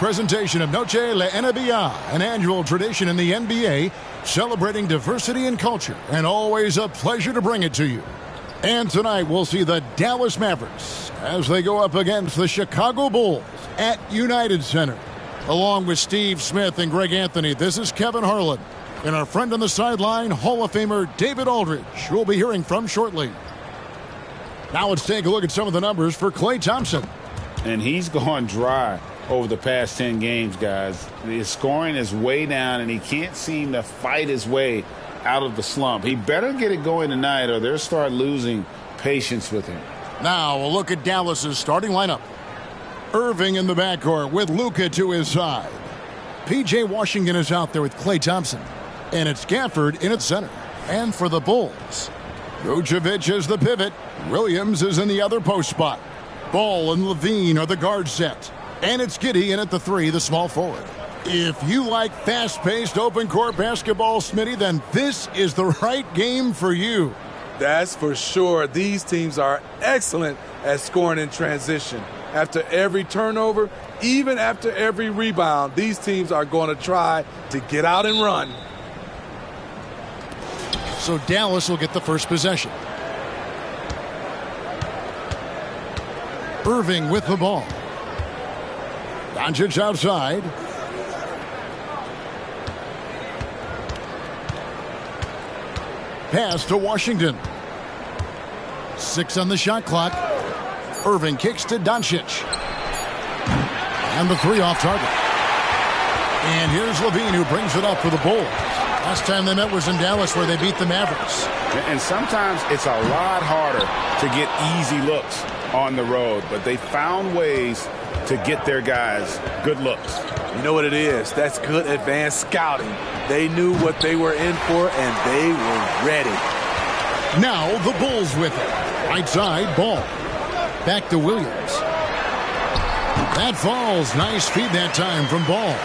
presentation of Noche La NBA, an annual tradition in the NBA, celebrating diversity and culture, and always a pleasure to bring it to you. And tonight we'll see the Dallas Mavericks as they go up against the Chicago Bulls at United Center. Along with Steve Smith and Greg Anthony, this is Kevin Harlan. And our friend on the sideline, Hall of Famer David Aldridge, who we'll be hearing from shortly. Now let's take a look at some of the numbers for Klay Thompson. And he's gone dry over the past 10 games, guys. His scoring is way down, and he can't seem to fight his way out of the slump. He better get it going tonight, or they'll start losing patience with him. Now we'll look at Dallas's starting lineup. Irving in the backcourt with Luka to his side. P.J. Washington is out there with Klay Thompson. And it's Gafford in at center. And for the Bulls, Vucevic is the pivot. Williams is in the other post spot. Ball and Levine are the guard set. And it's Giddey in at the 3, the small forward. If you like fast-paced open court basketball, Smitty, then this is the right game for you. That's for sure. These teams are excellent at scoring in transition. After every turnover, even after every rebound, these teams are going to try to get out and run. So Dallas will get the first possession. Irving with the ball. Doncic outside. Pass to Washington. 6 on the shot clock. Irving kicks to Doncic. And the 3 off target. And here's Levine, who brings it up for the Bulls. Last time they met was in Dallas, where they beat the Mavericks. And sometimes it's a lot harder to get easy looks on the road, but they found ways to get their guys good looks. You know what it is? That's good advanced scouting. They knew what they were in for, and they were ready. Now the Bulls with it. Right side, Ball. Back to Williams. That falls. Nice feed that time from Ball.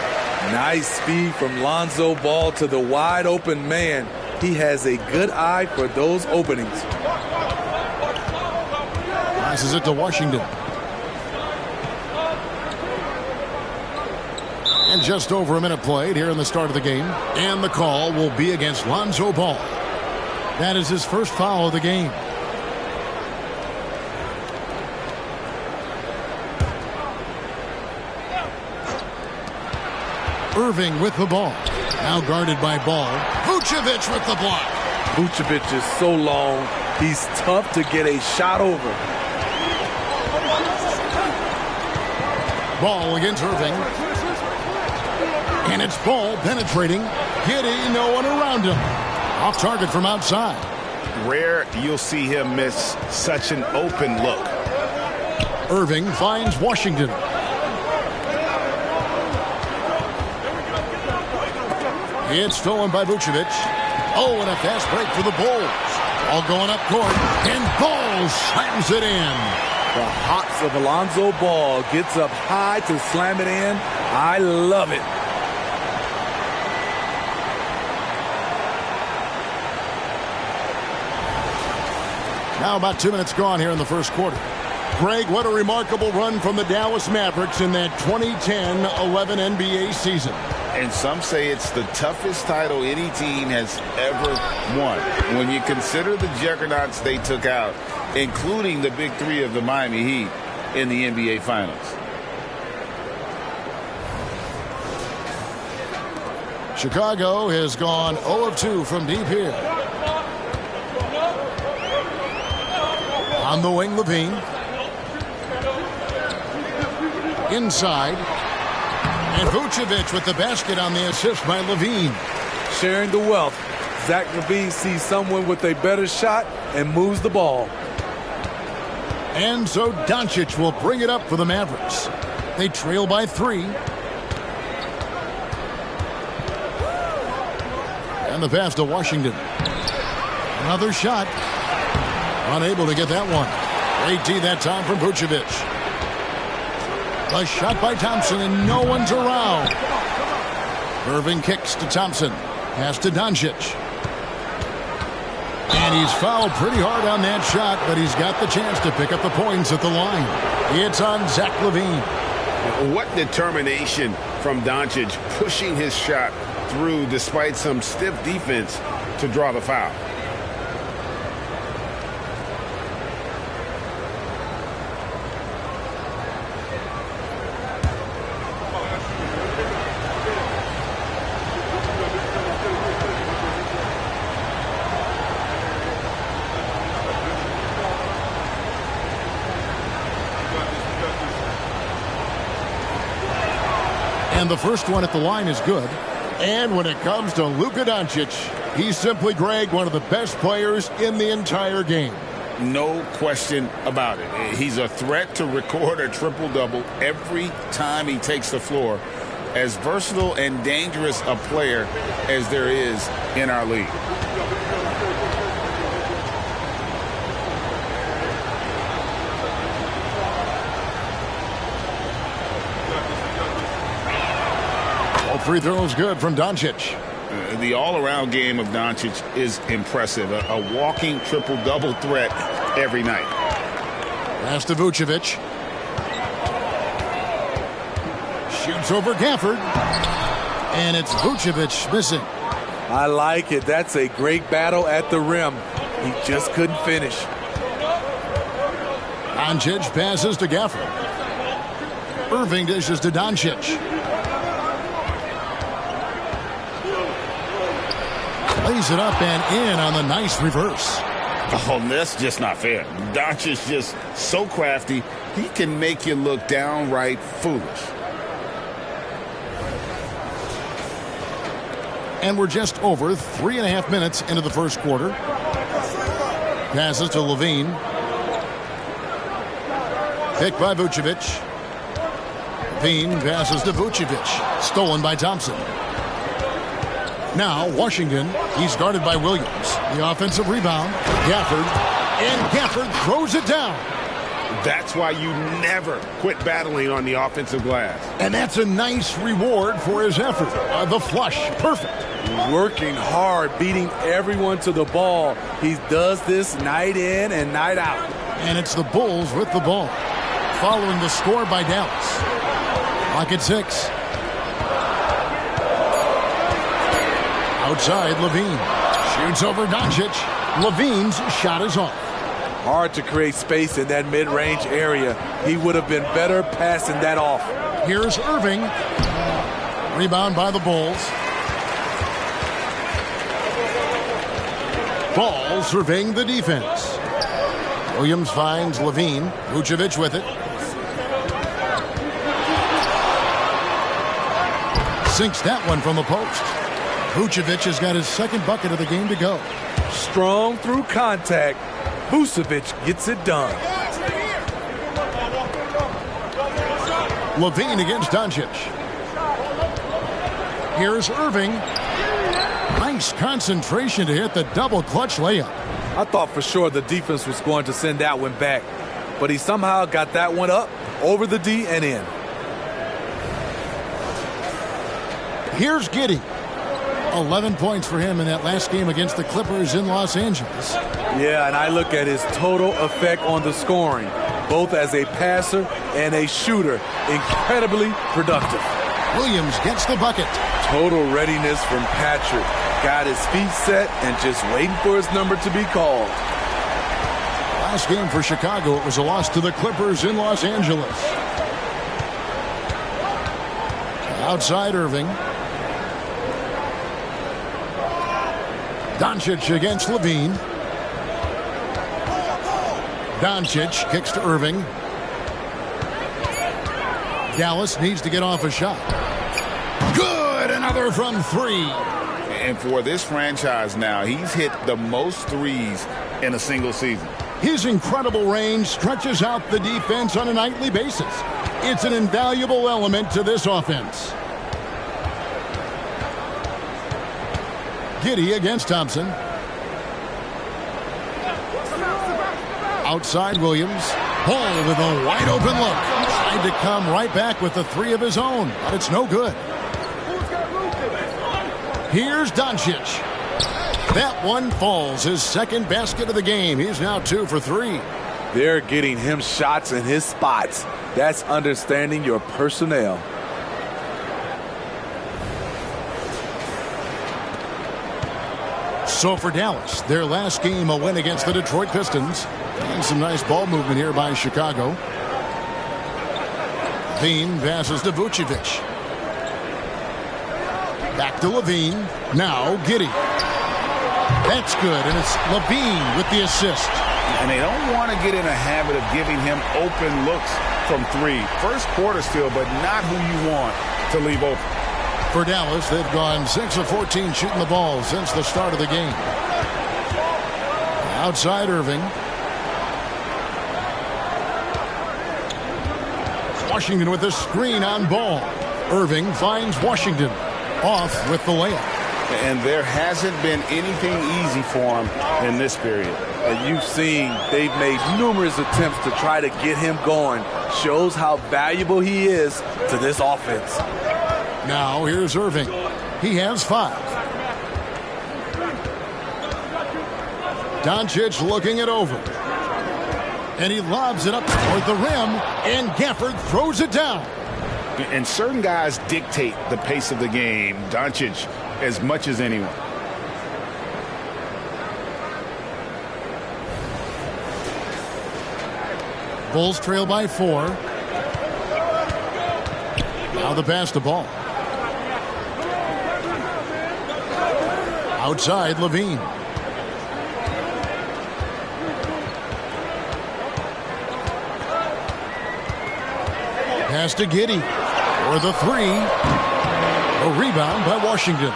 Nice speed from Lonzo Ball to the wide open man. He has a good eye for those openings. Passes it to Washington. And just over a minute played here in the start of the game. And the call will be against Lonzo Ball. That is his first foul of the game. Irving with the ball. Now guarded by Ball. Vucevic with the block. Vucevic is so long, he's tough to get a shot over. Ball against Irving. And it's Ball penetrating. Giddey, no one around him. Off target from outside. Rare you'll see him miss such an open look. Irving finds Washington. It's stolen by Vucevic. Oh, and a fast break for the Bulls. All going up court. And Ball slams it in. The hops of Alonzo Ball gets up high to slam it in. I love it. Now about 2 minutes gone here in the first quarter. Greg, what a remarkable run from the Dallas Mavericks in that 2010-11 NBA season. And some say it's the toughest title any team has ever won. When you consider the juggernauts they took out, including the big 3 of the Miami Heat in the NBA Finals. Chicago has gone 0 of 2 from deep here. On the wing, Levine. Inside. And Vucevic with the basket on the assist by Levine. Sharing the wealth. Zach LaVine sees someone with a better shot and moves the ball. And so Doncic will bring it up for the Mavericks. They trail by 3. And the pass to Washington. Another shot. Unable to get that one. Great D that time from Vucevic. A shot by Thompson, and no one's around. Irving kicks to Thompson. Pass to Doncic. And he's fouled pretty hard on that shot, but he's got the chance to pick up the points at the line. It's on Zach LaVine. What determination from Doncic, pushing his shot through despite some stiff defense to draw the foul. And the first one at the line is good. And when it comes to Luka Doncic, he's simply, Greg, one of the best players in the entire game. No question about it. He's a threat to record a triple-double every time he takes the floor. As versatile and dangerous a player as there is in our league. Free throws good from Doncic. The all-around game of Doncic is impressive. A walking triple-double threat every night. Pass to Vucevic. Shoots over Gafford. And it's Vucevic missing. I like it. That's a great battle at the rim. He just couldn't finish. Doncic passes to Gafford. Irving dishes to Doncic. Lays it up and in on the nice reverse. Oh, that's just not fair. Doncic just so crafty, he can make you look downright foolish. And we're just over 3.5 minutes into the first quarter. Passes to Levine. Picked by Vucevic. Levine passes to Vucevic. Stolen by Thompson. Now, Washington, he's guarded by Williams. The offensive rebound, Gafford, and Gafford throws it down. That's why you never quit battling on the offensive glass. And that's a nice reward for his effort. The flush, perfect. Working hard, beating everyone to the ball. He does this night in and night out. And it's the Bulls with the ball. Following the score by Dallas. Clock at 6. Outside, Levine. Shoots over Doncic. Levine's shot is off. Hard to create space in that mid-range area. He would have been better passing that off. Here's Irving. Rebound by the Bulls. Ball surveying the defense. Williams finds Levine. Vucevic with it. Sinks that one from the post. Vucevic has got his second bucket of the game to go. Strong through contact. Vucevic gets it done. Levine against Doncic. Here's Irving. Nice concentration to hit the double clutch layup. I thought for sure the defense was going to send that one back, but he somehow got that one up, over the D and in. Here's Giddey. 11 points for him in that last game against the Clippers in Los Angeles. Yeah, and I look at his total effect on the scoring, both as a passer and a shooter. Incredibly productive. Williams gets the bucket. Total readiness from Patrick. Got his feet set and just waiting for his number to be called. Last game for Chicago, it was a loss to the Clippers in Los Angeles. Outside Irving. Doncic against Levine. Doncic kicks to Irving. Dallas needs to get off a shot. Good! Another from 3. And for this franchise now, he's hit the most threes in a single season. His incredible range stretches out the defense on a nightly basis. It's an invaluable element to this offense. Giddey against Thompson. Outside Williams. Paul with a wide open look. Tried to come right back with the 3 of his own, but it's no good. Here's Doncic. That one falls. His second basket of the game. He's now 2 for 3. They're getting him shots in his spots. That's understanding your personnel. So for Dallas, their last game, a win against the Detroit Pistons. And some nice ball movement here by Chicago. Levine passes to Vucevic. Back to Levine. Now Giddey. That's good, and it's Levine with the assist. And they don't want to get in a habit of giving him open looks from three. First quarter still, but not who you want to leave open. For Dallas, they've gone 6 of 14 shooting the ball since the start of the game. Outside Irving. Washington with a screen on ball. Irving finds Washington. Off with the layup. And there hasn't been anything easy for him in this period. And you've seen they've made numerous attempts to try to get him going. Shows how valuable he is to this offense. Now here's Irving. He has 5. Doncic looking it over. And he lobs it up toward the rim. And Gafford throws it down. And certain guys dictate the pace of the game. Doncic as much as anyone. Bulls trail by 4. Now the pass to Ball. Outside Levine. Pass to Giddey. For the 3. A rebound by Washington.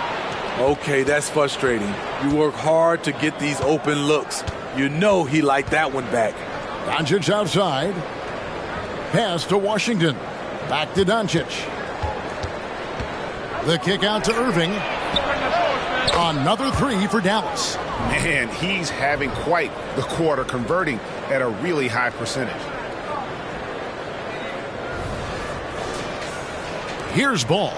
Okay, that's frustrating. You work hard to get these open looks. You know he liked that one back. Doncic outside. Pass to Washington. Back to Doncic. The kick out to Irving. Another 3 for Dallas. Man, he's having quite the quarter, converting at a really high percentage. Here's Ball.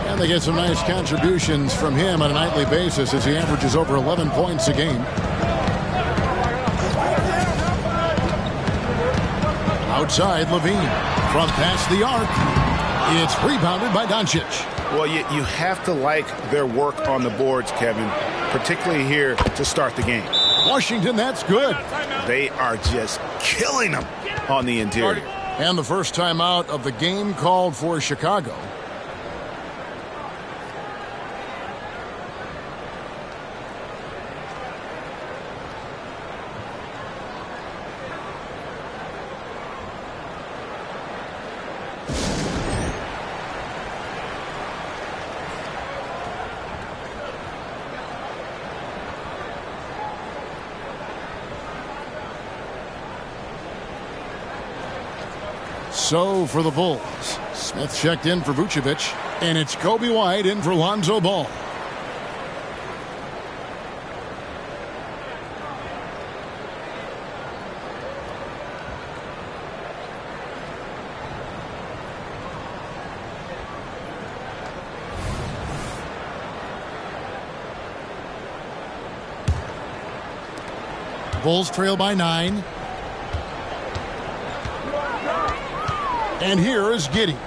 And they get some nice contributions from him on a nightly basis as he averages over 11 points a game. Outside Levine. From past the arc. It's rebounded by Doncic. Well, you have to like their work on the boards, Kevin, particularly here to start the game. Washington, that's good. They are just killing them on the interior. And the first timeout of the game called for Chicago. So for the Bulls, Smith checked in for Vucevic, and it's Kobe White in for Lonzo Ball. Bulls trail by 9. And here is Giddey.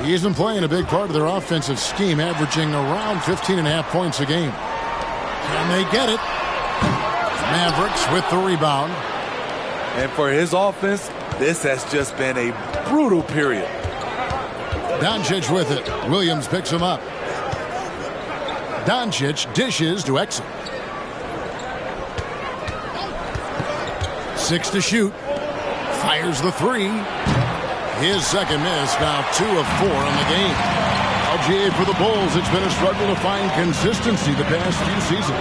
He isn't playing a big part of their offensive scheme, averaging around 15.5 points a game. Can they get it? Mavericks with the rebound. And for his offense, this has just been a brutal period. Doncic with it. Williams picks him up. Doncic dishes to Exum. 6 to shoot. Fires the 3. His second miss, now 2 of 4 in the game. LGA for the Bulls, it's been a struggle to find consistency the past few seasons.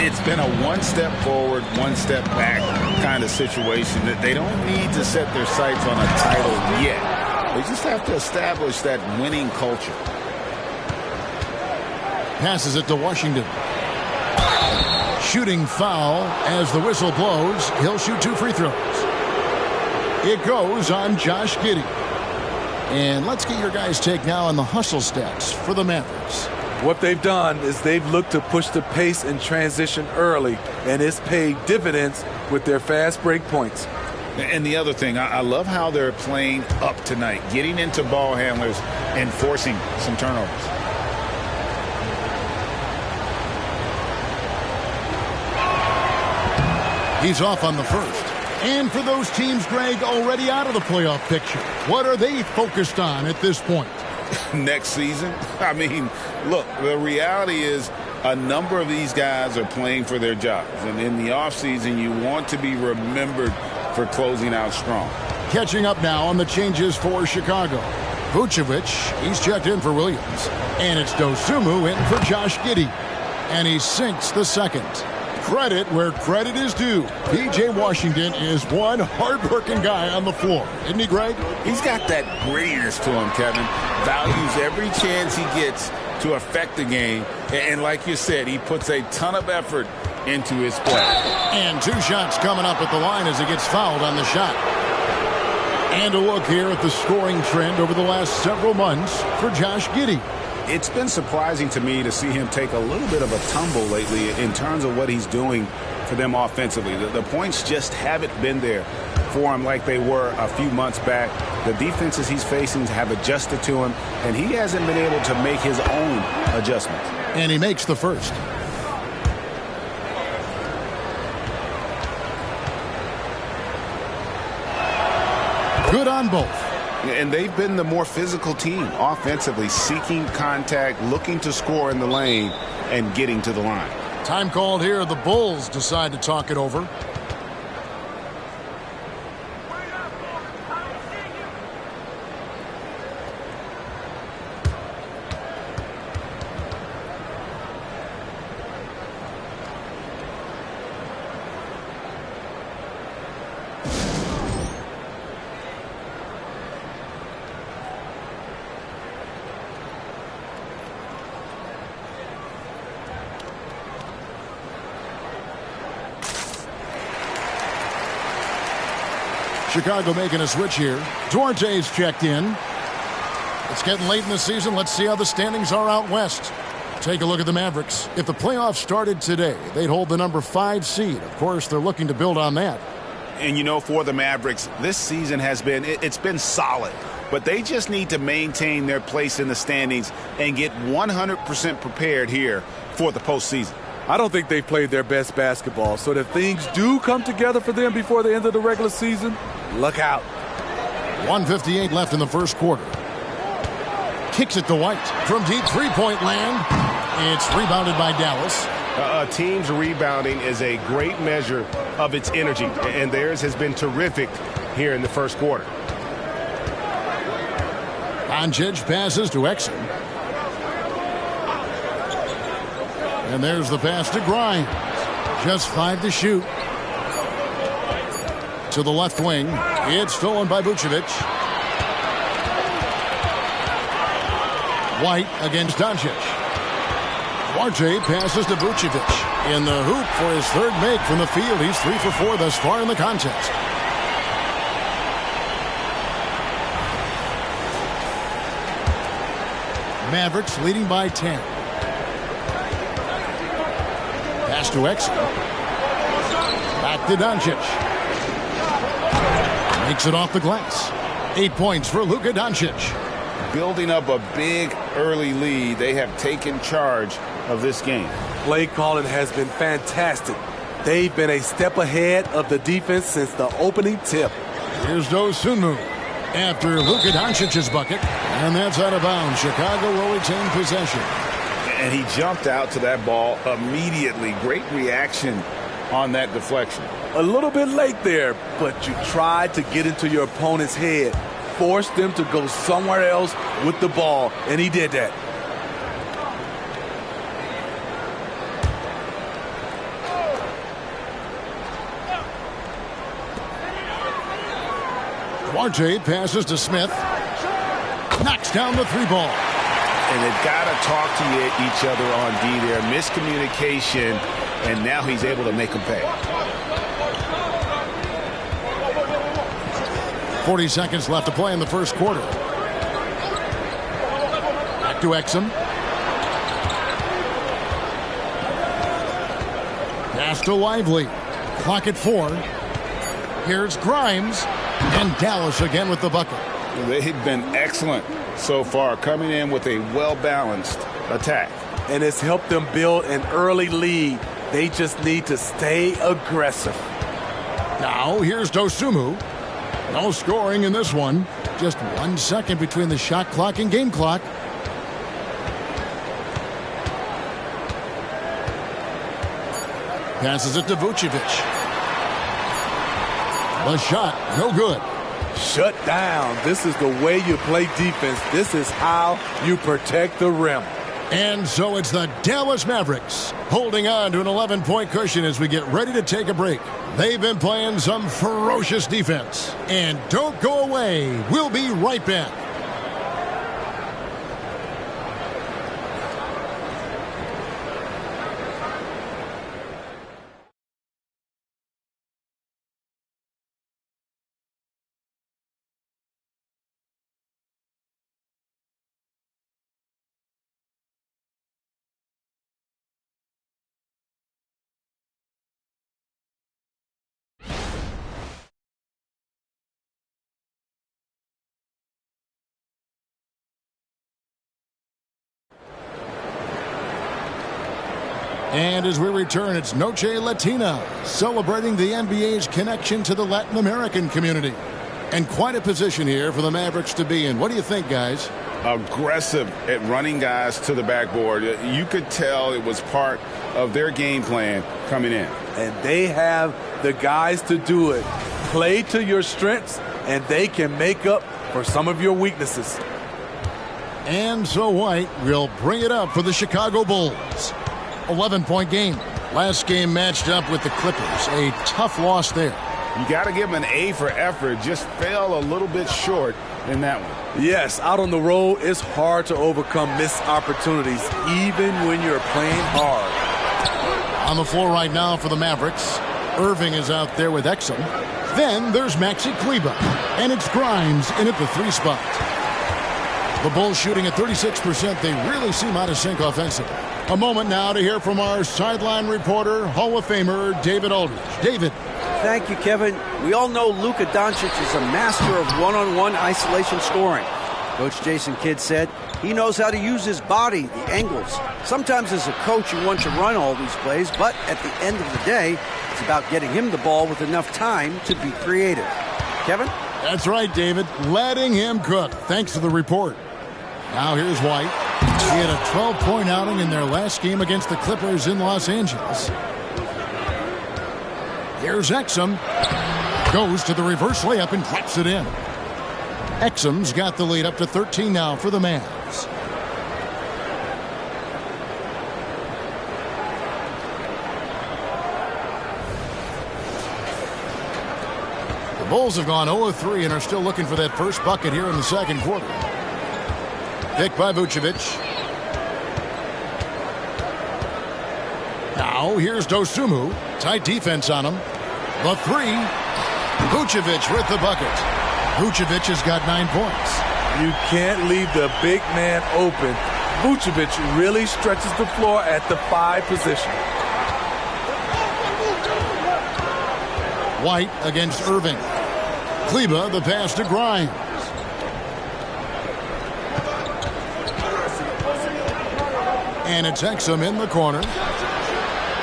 It's been a one step forward, one step back kind of situation that they don't need to set their sights on a title yet. They just have to establish that winning culture. Passes it to Washington. Shooting foul as the whistle blows. He'll shoot 2 free throws. It goes on Josh Giddey. And let's get your guys' take now on the hustle stats for the Mavericks. What they've done is they've looked to push the pace and transition early, and it's paid dividends with their fast break points. And the other thing, I love how they're playing up tonight, getting into ball handlers and forcing some turnovers. He's off on the first. And for those teams, Greg, already out of the playoff picture, what are they focused on at this point? Next season? I mean, look, the reality is a number of these guys are playing for their jobs. And in the offseason, you want to be remembered for closing out strong. Catching up now on the changes for Chicago. Vucevic, he's checked in for Williams. And it's Dosunmu in for Josh Giddey. And he sinks the second. Credit where credit is due. P.J. Washington is one hard-working guy on the floor. Isn't he, Greg? He's got that grittiness to him, Kevin. Values every chance he gets to affect the game. And like you said, he puts a ton of effort into his play. And 2 shots coming up at the line as he gets fouled on the shot. And a look here at the scoring trend over the last several months for Josh Giddey. It's been surprising to me to see him take a little bit of a tumble lately in terms of what he's doing for them offensively. The points just haven't been there for him like they were a few months back. The defenses he's facing have adjusted to him, and he hasn't been able to make his own adjustments. And he makes the first. Good on both. And they've been the more physical team offensively, seeking contact, looking to score in the lane, and getting to the line. Time called here. The Bulls decide to talk it over. Chicago making a switch here. Duarte's checked in. It's getting late in the season. Let's see how the standings are out west. Take a look at the Mavericks. If the playoffs started today, they'd hold the number 5 seed. Of course, they're looking to build on that. And you know, for the Mavericks, this season has been, it's been solid. But they just need to maintain their place in the standings and get 100% prepared here for the postseason. I don't think they've played their best basketball, so if things do come together for them before the end of the regular season, look out. 1:58 left in the first quarter. Kicks it to White from deep three-point land. It's rebounded by Dallas. A team's rebounding is a great measure of its energy, and theirs has been terrific here in the first quarter. Doncic passes to Exum. And there's the pass to Grimes. Just 5 to shoot. To the left wing. It's stolen by Vucevic. White against Doncic. Duarte passes to Vucevic. In the hoop for his third make from the field. He's 3 for 4 thus far in the contest. Mavericks leading by 10. Pass to Exum. Back to Doncic. Makes it off the glass. 8 points for Luka Doncic. Building up a big early lead, they have taken charge of this game. Play calling has been fantastic. They've been a step ahead of the defense since the opening tip. Here's Dosunmu after Luka Doncic's bucket. And that's out of bounds. Chicago will retain possession. And he jumped out to that ball immediately. Great reaction on that deflection. A little bit late there, but you tried to get into your opponent's head. Force them to go somewhere else with the ball, and he did that. Duarte passes to Smith. Knocks down the 3 ball. And they've got to talk to each other on D there. Miscommunication, and now he's able to make them pay. 40 seconds left to play in the first quarter. Back to Exum. Pass to Lively. Clock at 4. Here's Grimes. And Dallas again with the bucket. They've been excellent so far, coming in with a well-balanced attack. And it's helped them build an early lead. They just need to stay aggressive. Now here's Dosunmu. No scoring in this one. Just 1 second between the shot clock and game clock. Passes it to Vucevic. The shot, no good. Shut down. This is the way you play defense. This is how you protect the rim. And so it's the Dallas Mavericks holding on to an 11-point cushion as we get ready to take a break. They've been playing some ferocious defense. And don't go away. We'll be right back. And as we return, it's Noche Latina, celebrating the NBA's connection to the Latin American community. And quite a position here for the Mavericks to be in. What do you think, guys? Aggressive at running guys to the backboard. You could tell it was part of their game plan coming in. And they have the guys to do it. Play to your strengths, and they can make up for some of your weaknesses. And so White will bring it up for the Chicago Bulls. 11-point game. Last game matched up with the Clippers. A tough loss there. You got to give them an A for effort. Just fell a little bit short in that one. Yes, out on the road, it's hard to overcome missed opportunities, even when you're playing hard. On the floor right now for the Mavericks, Irving is out there with Exum. Then there's Maxi Kleber. And it's Grimes in at the 3 spot. The Bulls shooting at 36%. They really seem out of sync offensively. A moment now to hear from our sideline reporter, Hall of Famer David Aldridge. David. Thank you, Kevin. We all know Luka Doncic is a master of one-on-one isolation scoring. Coach Jason Kidd said he knows how to use his body, the angles. Sometimes as a coach you want to run all these plays, but at the end of the day, it's about getting him the ball with enough time to be creative. Kevin? That's right, David. Letting him cook. Thanks for the report. Now here's White. He had a 12-point outing in their last game against the Clippers in Los Angeles. Here's Exum. Goes to the reverse layup and drops it in. Exum's got the lead up to 13 now for the Mavs. The Bulls have gone 0-3 and are still looking for that first bucket here in the second quarter. Picked by Vucevic. Now here's Dosunmu. Tight defense on him. The 3. Vucevic with the bucket. Vucevic has got 9 points. You can't leave the big man open. Vucevic really stretches the floor at the 5 position. White against Irving. Kleber the pass to Grimes. And it's Exum in the corner.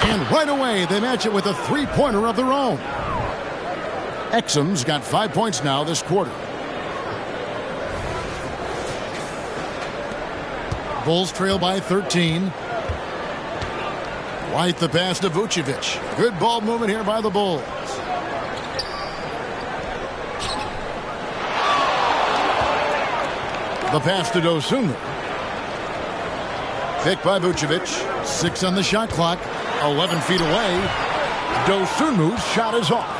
And right away, they match it with a 3-pointer of their own. Exum's got 5 points now this quarter. Bulls trail by 13. White the pass to Vucevic. Good ball movement here by the Bulls. The pass to Dosunmu. Picked by Vucevic. 6 on the shot clock. 11 feet away. Dosunmu's shot is off.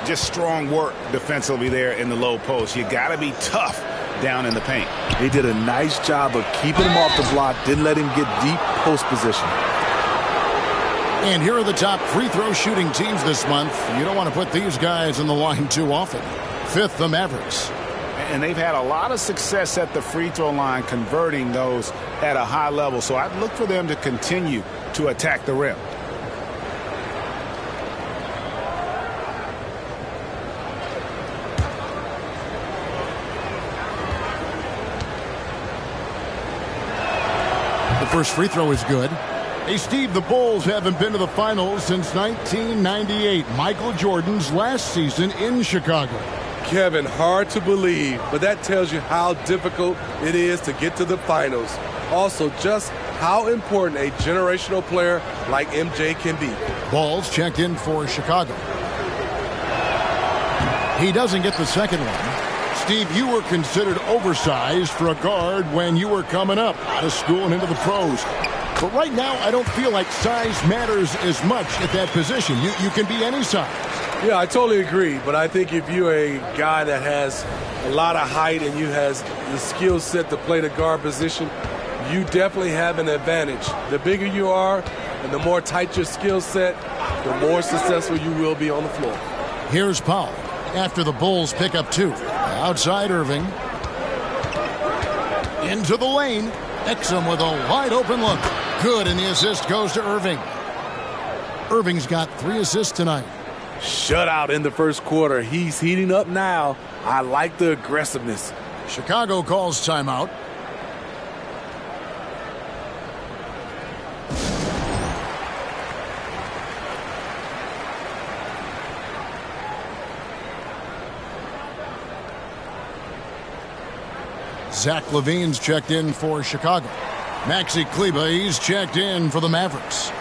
Just strong work defensively there in the low post. You got to be tough down in the paint. They did a nice job of keeping him off the block. Didn't let him get deep post position. And here are the top free throw shooting teams this month. You don't want to put these guys in the line too often. 5th, the Mavericks. And they've had a lot of success at the free throw line, converting those at a high level. So I'd look for them to continue to attack the rim. The first free throw is good. Hey, Steve, the Bulls haven't been to the finals since 1998, Michael Jordan's last season in Chicago. Kevin, hard to believe, but that tells you how difficult it is to get to the finals. Also, just how important a generational player like MJ can be. Balls checked in for Chicago. He doesn't get the second one. Steve, you were considered oversized for a guard when you were coming up out of school and into the pros. But right now, I don't feel like size matters as much at that position. You can be any size. Yeah, I totally agree. But I think if you're a guy that has a lot of height and you has the skill set to play the guard position, you definitely have an advantage. The bigger you are and the more tight your skill set, the more successful you will be on the floor. Here's Powell after the Bulls pick up 2. Outside Irving. Into the lane. Exum with a wide open look. Good, and the assist goes to Irving. Irving's got 3 assists tonight. Shutout in the first quarter. He's heating up now. I like the aggressiveness. Chicago calls timeout. Zach LaVine's checked in for Chicago. Maxi Kleber, he's checked in for the Mavericks.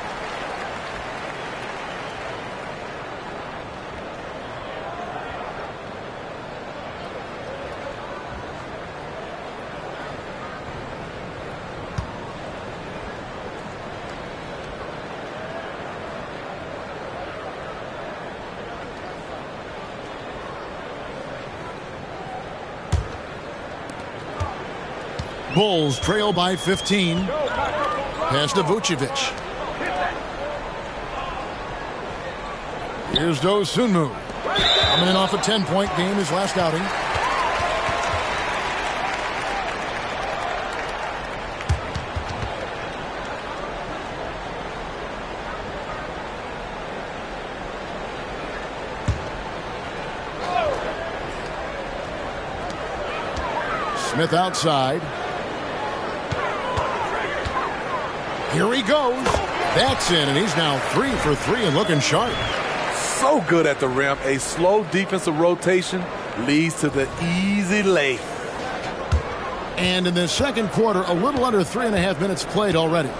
Bulls trail by 15. Pass to Vucevic. Here's Dosunmu. Coming in off a 10-point game his last outing. Smith outside. Here he goes. That's in, and he's now 3 for 3 and looking sharp. So good at the rim. A slow defensive rotation leads to the easy lay. And in the second quarter, a little under 3.5 minutes played already.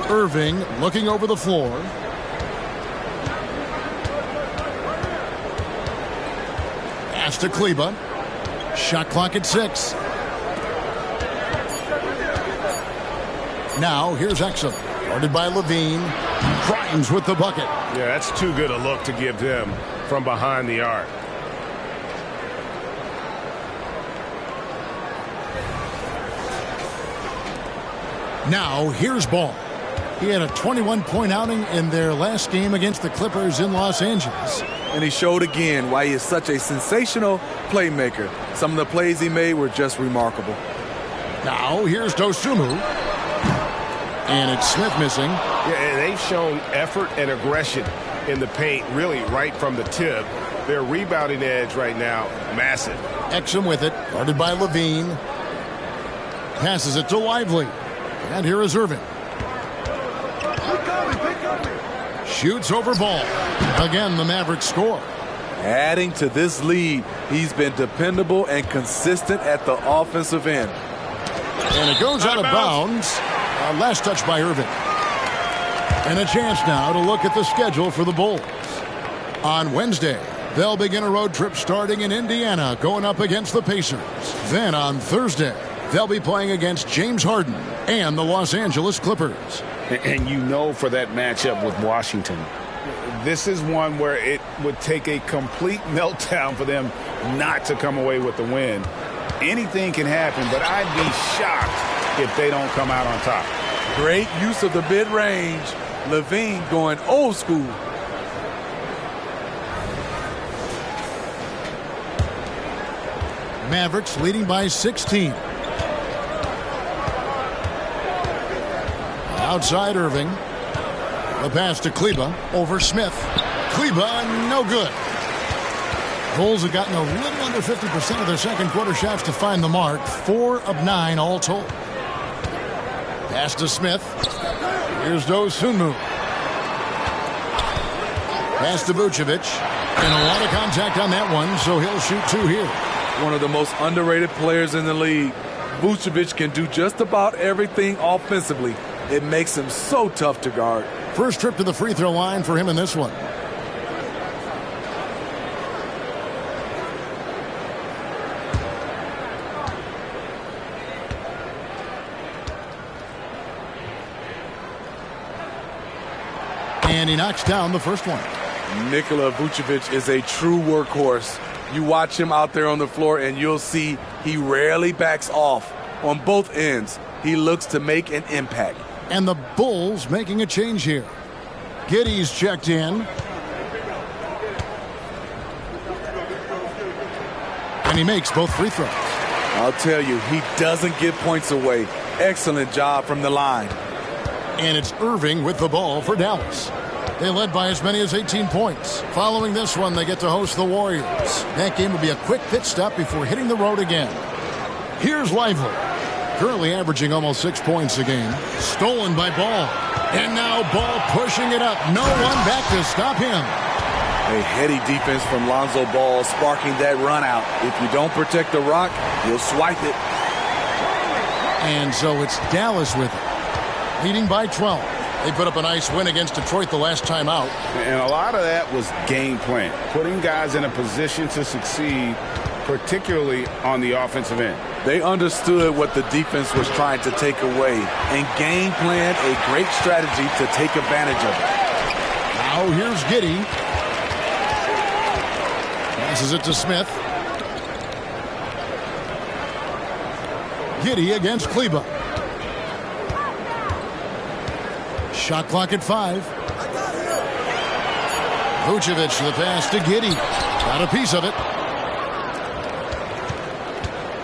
Irving looking over the floor. Pass to Kleber. Shot clock at 6. Now, here's Exum. Guarded by LaVine. Grimes with the bucket. Yeah, that's too good a look to give them from behind the arc. Now, here's Ball. He had a 21-point outing in their last game against the Clippers in Los Angeles. And he showed again why he is such a sensational playmaker. Some of the plays he made were just remarkable. Now, here's Dosunmu. And it's Smith missing. Yeah, and they've shown effort and aggression in the paint, really right from the tip. Their rebounding edge right now, massive. Exum with it, guarded by LaVine. Passes it to Lively. And here is Irving. Shoots over Ball. Again, the Mavericks score. Adding to this lead, he's been dependable and consistent at the offensive end. And it goes out of bounds. Last touch by Irving. And a chance now to look at the schedule for the Bulls. On Wednesday, they'll begin a road trip starting in Indiana, going up against the Pacers. Then on Thursday, they'll be playing against James Harden and the Los Angeles Clippers. And you know, for that matchup with Washington, this is one where it would take a complete meltdown for them not to come away with the win. Anything can happen, but I'd be shocked if they don't come out on top. Great use of the mid-range. LaVine going old school. Mavericks leading by 16. Outside Irving. The pass to Kleber over Smith. Kleber, no good. Bulls have gotten a little under 50% of their second quarter shots to find the mark. 4 of 9 all told. Pass to Smith. Here's Dosunmu. Pass to Vucevic. And a lot of contact on that one, so he'll shoot 2 here. One of the most underrated players in the league. Vucevic can do just about everything offensively. It makes him so tough to guard. First trip to the free throw line for him in this one. And he knocks down the first one. Nikola Vucevic is a true workhorse. You watch him out there on the floor and you'll see he rarely backs off. On both ends, he looks to make an impact. And the Bulls making a change here. Giddey's checked in. And he makes both free throws. I'll tell you, he doesn't give points away. Excellent job from the line. And it's Irving with the ball for Dallas. They led by as many as 18 points. Following this one, they get to host the Warriors. That game will be a quick pit stop before hitting the road again. Here's Lively. Currently averaging almost 6 points a game. Stolen by Ball. And now Ball pushing it up. No one back to stop him. A heady defense from Lonzo Ball sparking that run out. If you don't protect the rock, you'll swipe it. And so it's Dallas with it. Leading by 12. They put up a nice win against Detroit the last time out. And a lot of that was game plan. Putting guys in a position to succeed, particularly on the offensive end. They understood what the defense was trying to take away and game planned a great strategy to take advantage of it. Now here's Giddey. Passes it to Smith. Giddey against Kleber. Shot clock at 5. Vucevic the pass to Giddey. Got a piece of it.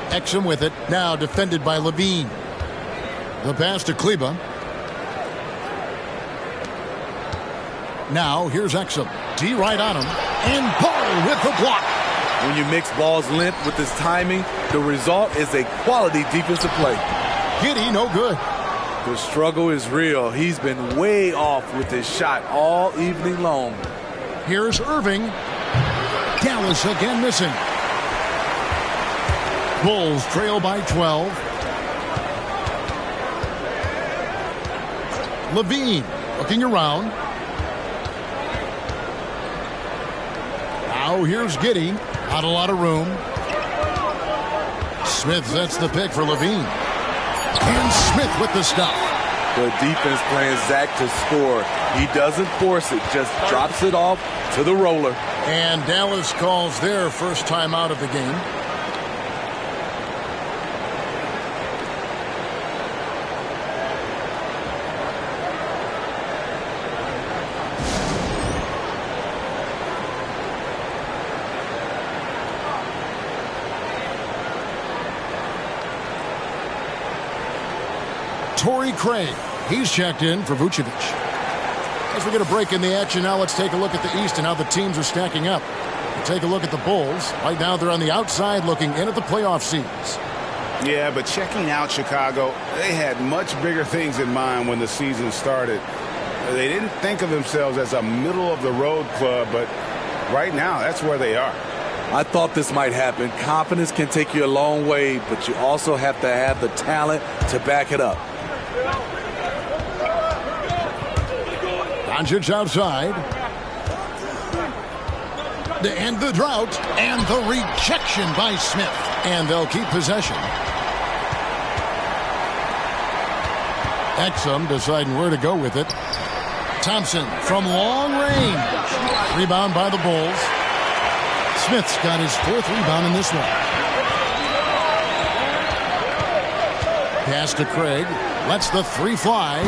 Exum with it. Now defended by Levine. The pass to Kleber. Now here's Exum. D right on him. And Ball with the block. When you mix Ball's length with his timing, the result is a quality defensive play. Giddey no good. The struggle is real. He's been way off with his shot all evening long. Here's Irving. Dallas again missing. Bulls trail by 12. Levine looking around. Now here's Giddey. Not a lot of room. Smith sets the pick for Levine. And Smith with the stop. The defense playing Zach to score. He doesn't force it, just drops it off to the roller. And Dallas calls their first time out of the game. Torrey Craig, he's checked in for Vucevic. As we get a break in the action now, let's take a look at the East and how the teams are stacking up. We'll take a look at the Bulls. Right now they're on the outside looking in at the playoff seeds. Yeah, but checking out Chicago, they had much bigger things in mind when the season started. They didn't think of themselves as a middle-of-the-road club, but right now that's where they are. I thought this might happen. Confidence can take you a long way, but you also have to have the talent to back it up. Doncic outside. To end the drought. And the rejection by Smith. And they'll keep possession. Exum deciding where to go with it. Thompson from long range. Rebound by the Bulls. Smith's got his 4th rebound in this one. Pass to Craig. Lets the 3 fly.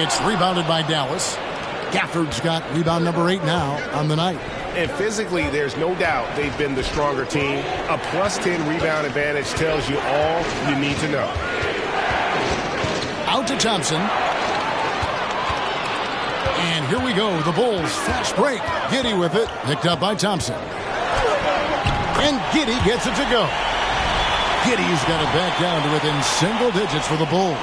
It's rebounded by Dallas. Gafford's got rebound number 8 now on the night. And physically, there's no doubt they've been the stronger team. A plus 10 rebound advantage tells you all you need to know. Out to Thompson. And here we go. The Bulls fast break. Giddey with it. Picked up by Thompson. And Giddey gets it to go. Giddey's got it back down to within single digits for the Bulls.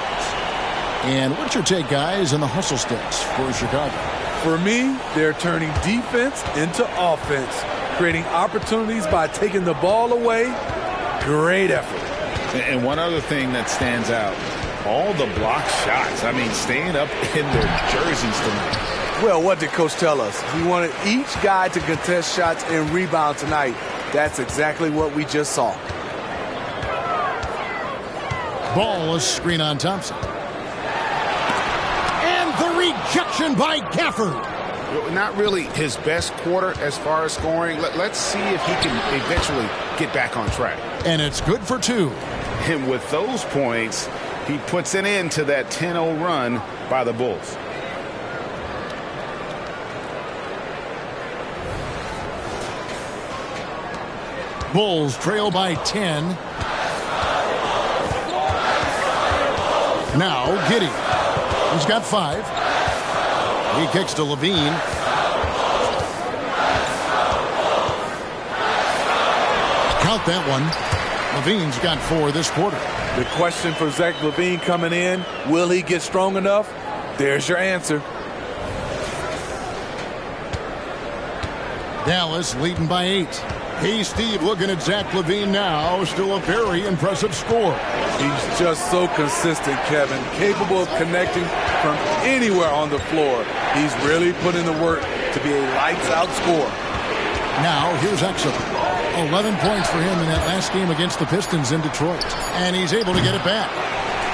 And what's your take, guys, on the hustle sticks for Chicago? For me, they're turning defense into offense, creating opportunities by taking the ball away. Great effort. And one other thing that stands out, all the block shots. I mean, staying up in their jerseys tonight. Well, what did Coach tell us? He wanted each guy to contest shots and rebound tonight. That's exactly what we just saw. Ball is screen on Thompson. And the rejection by Gafford. Not really his best quarter as far as scoring. Let's see if he can eventually get back on track. And it's good for 2. And with those points, he puts an end to that 10-0 run by the Bulls. Bulls trail by 10. Now Giddey. He's got 5. He kicks to Levine. Count that one. Levine's got 4 this quarter. The question for Zach LaVine coming in, will he get strong enough? There's your answer. Dallas leading by 8. Hey, Steve, looking at Zach LaVine now. Still a very impressive score. He's just so consistent, Kevin. Capable of connecting from anywhere on the floor. He's really put in the work to be a lights-out scorer. Now, here's Exum. 11 points for him in that last game against the Pistons in Detroit. And he's able to get it back.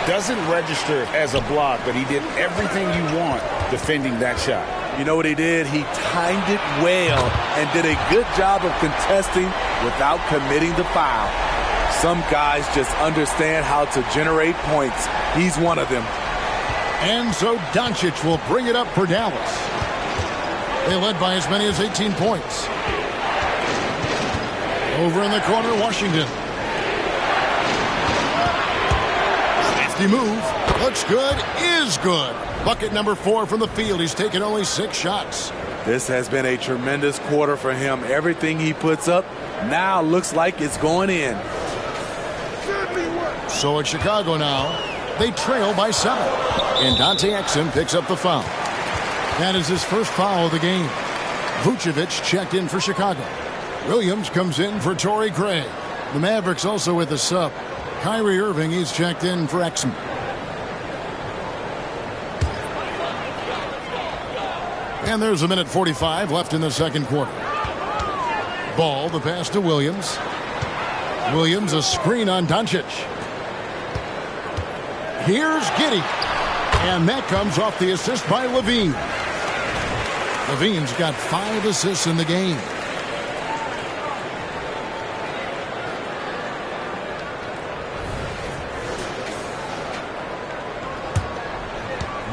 Doesn't register as a block, but he did everything you want defending that shot. You know what he did? He timed it well and did a good job of contesting without committing the foul. Some guys just understand how to generate points. He's one of them. And so Doncic will bring it up for Dallas. They led by as many as 18 points. Over in the corner, Washington. Crafty move. Looks good. Is good. Bucket number 4 from the field. He's taken only 6 shots. This has been a tremendous quarter for him. Everything he puts up now looks like it's going in. So at Chicago now, they trail by 7. And Dante Exum picks up the foul. That is his first foul of the game. Vucevic checked in for Chicago. Williams comes in for Torrey Craig. The Mavericks also with a sub. Kyrie Irving, he's checked in for Exum. And there's a minute 45 left in the second quarter. Ball, the pass to Williams. Williams, a screen on Doncic. Here's Giddey. And that comes off the assist by Levine. Levine's got 5 assists in the game.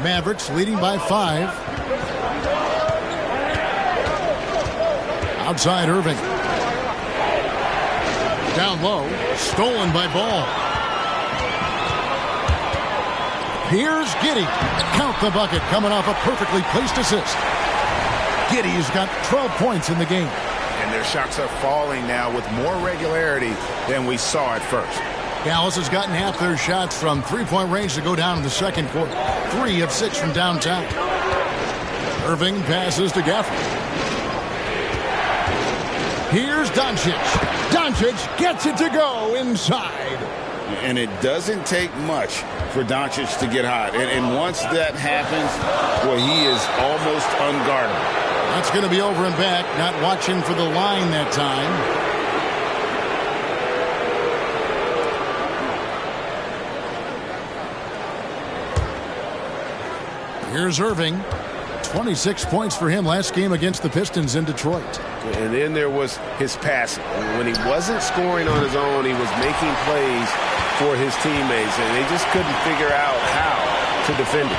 Mavericks leading by 5. Outside Irving. Down low. Stolen by Ball. Here's Giddey. Count the bucket coming off a perfectly placed assist. Giddey's got 12 points in the game. And their shots are falling now with more regularity than we saw at first. Dallas has gotten half their shots from three-point range to go down in the second quarter. 3 of 6 from downtown. Irving passes to Gafford. Here's Doncic. Doncic gets it to go inside. And it doesn't take much for Doncic to get hot. And once that happens, well, he is almost unguardable. That's going to be over and back. Not watching for the line that time. Here's Irving. 26 points for him last game against the Pistons in Detroit. And then there was his passing. When he wasn't scoring on his own, he was making plays for his teammates, and they just couldn't figure out how to defend him.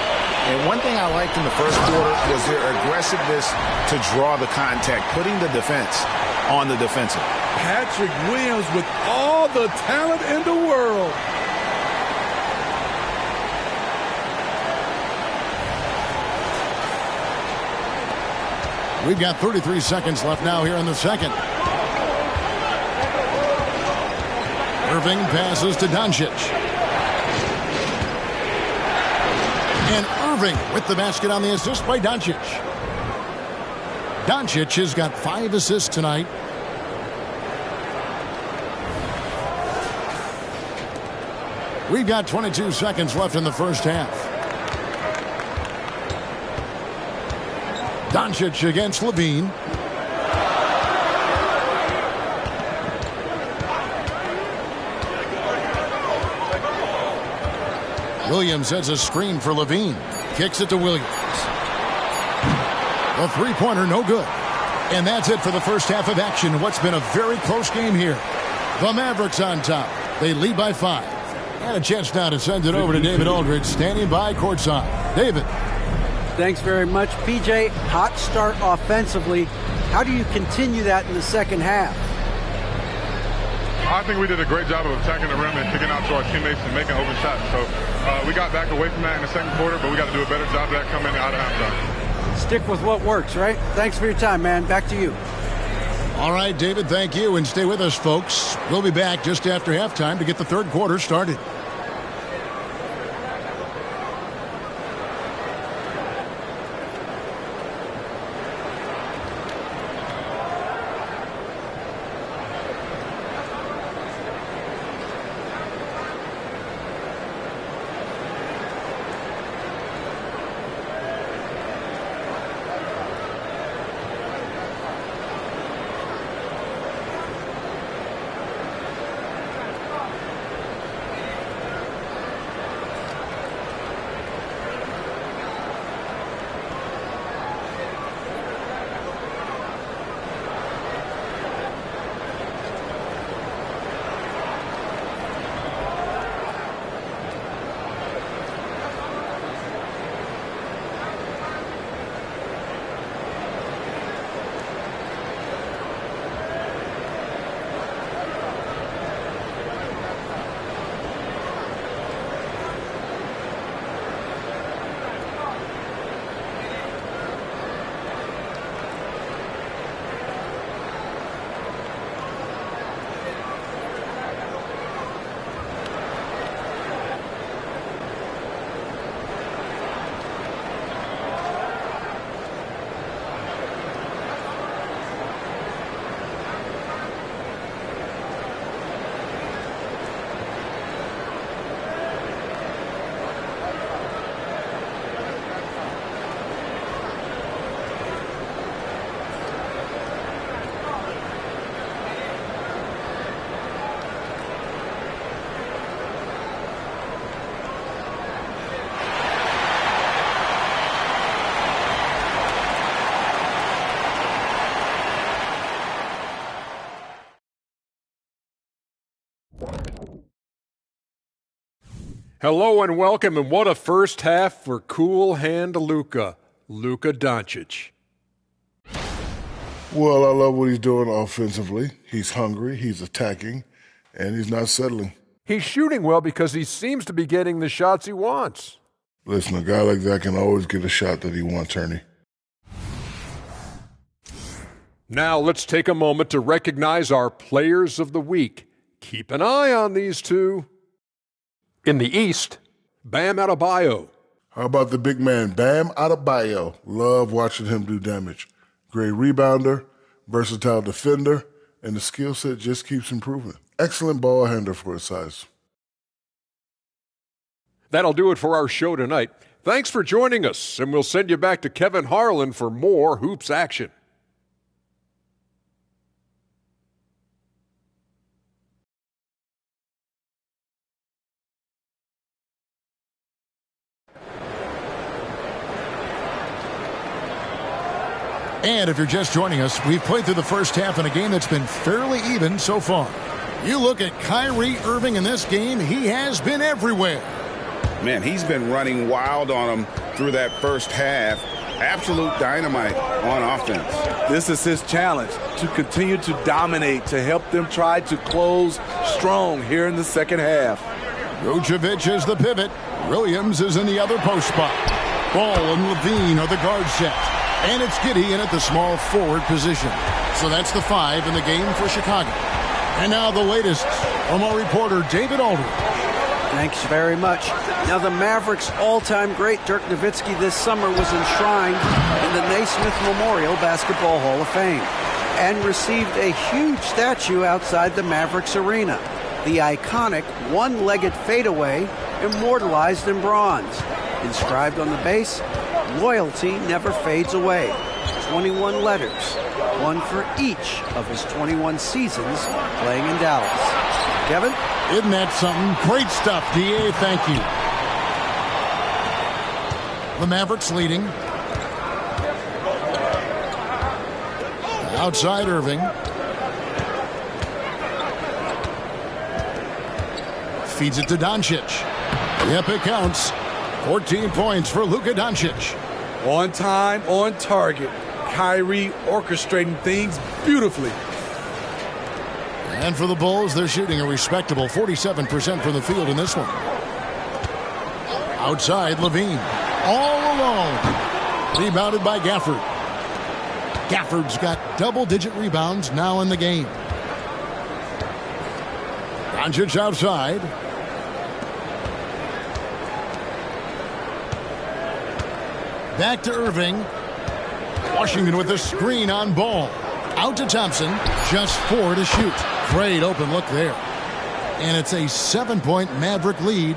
And one thing I liked in the first quarter was their aggressiveness to draw the contact, putting the defense on the defensive. Patrick Williams with all the talent in the world. We've got 33 seconds left now here in the second. Irving passes to Doncic. And Irving with the basket on the assist by Doncic. Doncic has got 5 assists tonight. We've got 22 seconds left in the first half. Doncic against Levine. Williams sets a screen for Levine. Kicks it to Williams. A three-pointer, no good. And that's it for the first half of action. What's been a very close game here. The Mavericks on top. They lead by 5. And a chance now to send it over to David Aldridge, standing by courtside. David. Thanks very much, PJ. Hot start offensively. How do you continue that in the second half? I think we did a great job of attacking the rim and kicking out to our teammates and making open shots. So we got back away from that in the second quarter, but we got to do a better job of that coming out of halftime. Stick with what works, right? Thanks for your time, man. Back to you. All right, David, thank you. And stay with us, folks. We'll be back just after halftime to get the third quarter started. Hello and welcome, and what a first half for cool hand Luka Doncic. Well, I love what he's doing offensively. He's hungry, he's attacking, and he's not settling. He's shooting well because he seems to be getting the shots he wants. Listen, a guy like that can always get a shot that he wants, Ernie. Now let's take a moment to recognize our players of the week. Keep an eye on these two. In the East, Bam Adebayo. How about the big man, Bam Adebayo? Love watching him do damage. Great rebounder, versatile defender, and the skill set just keeps improving. Excellent ball handler for his size. That'll do it for our show tonight. Thanks for joining us, and we'll send you back to Kevin Harlan for more hoops action. And if you're just joining us, we've played through the first half in a game that's been fairly even so far. You look at Kyrie Irving in this game, he has been everywhere. Man, he's been running wild on him through that first half. Absolute dynamite on offense. This is his challenge, to continue to dominate, to help them try to close strong here in the second half. Vucevic is the pivot. Williams is in the other post spot. Ball and Levine are the guard set. And it's Giddey in at the small forward position. So that's the 5 in the game for Chicago. And now the latest From our reporter, David Aldridge. Thanks very much. Now, the Mavericks' all-time great Dirk Nowitzki this summer was enshrined in the Naismith Memorial Basketball Hall of Fame and received a huge statue outside the Mavericks arena. The iconic one-legged fadeaway immortalized in bronze. Inscribed on the base, "Loyalty never fades away." 21 letters, one for each of his 21 seasons playing in Dallas. Kevin? Isn't that something? Great stuff, D.A. Thank you. The Mavericks leading. Outside Irving. Feeds it to Doncic. Yep, it counts. 14 points for Luka Doncic. On time, on target. Kyrie orchestrating things beautifully. And for the Bulls, they're shooting a respectable 47% from the field in this one. Outside, Levine. All alone. Rebounded by Gafford. Gafford's got double-digit rebounds now in the game. Doncic outside. Back to Irving. Washington with a screen on Ball. Out to Thompson. Just 4 to shoot. Great open look there. And it's a 7-point Maverick lead.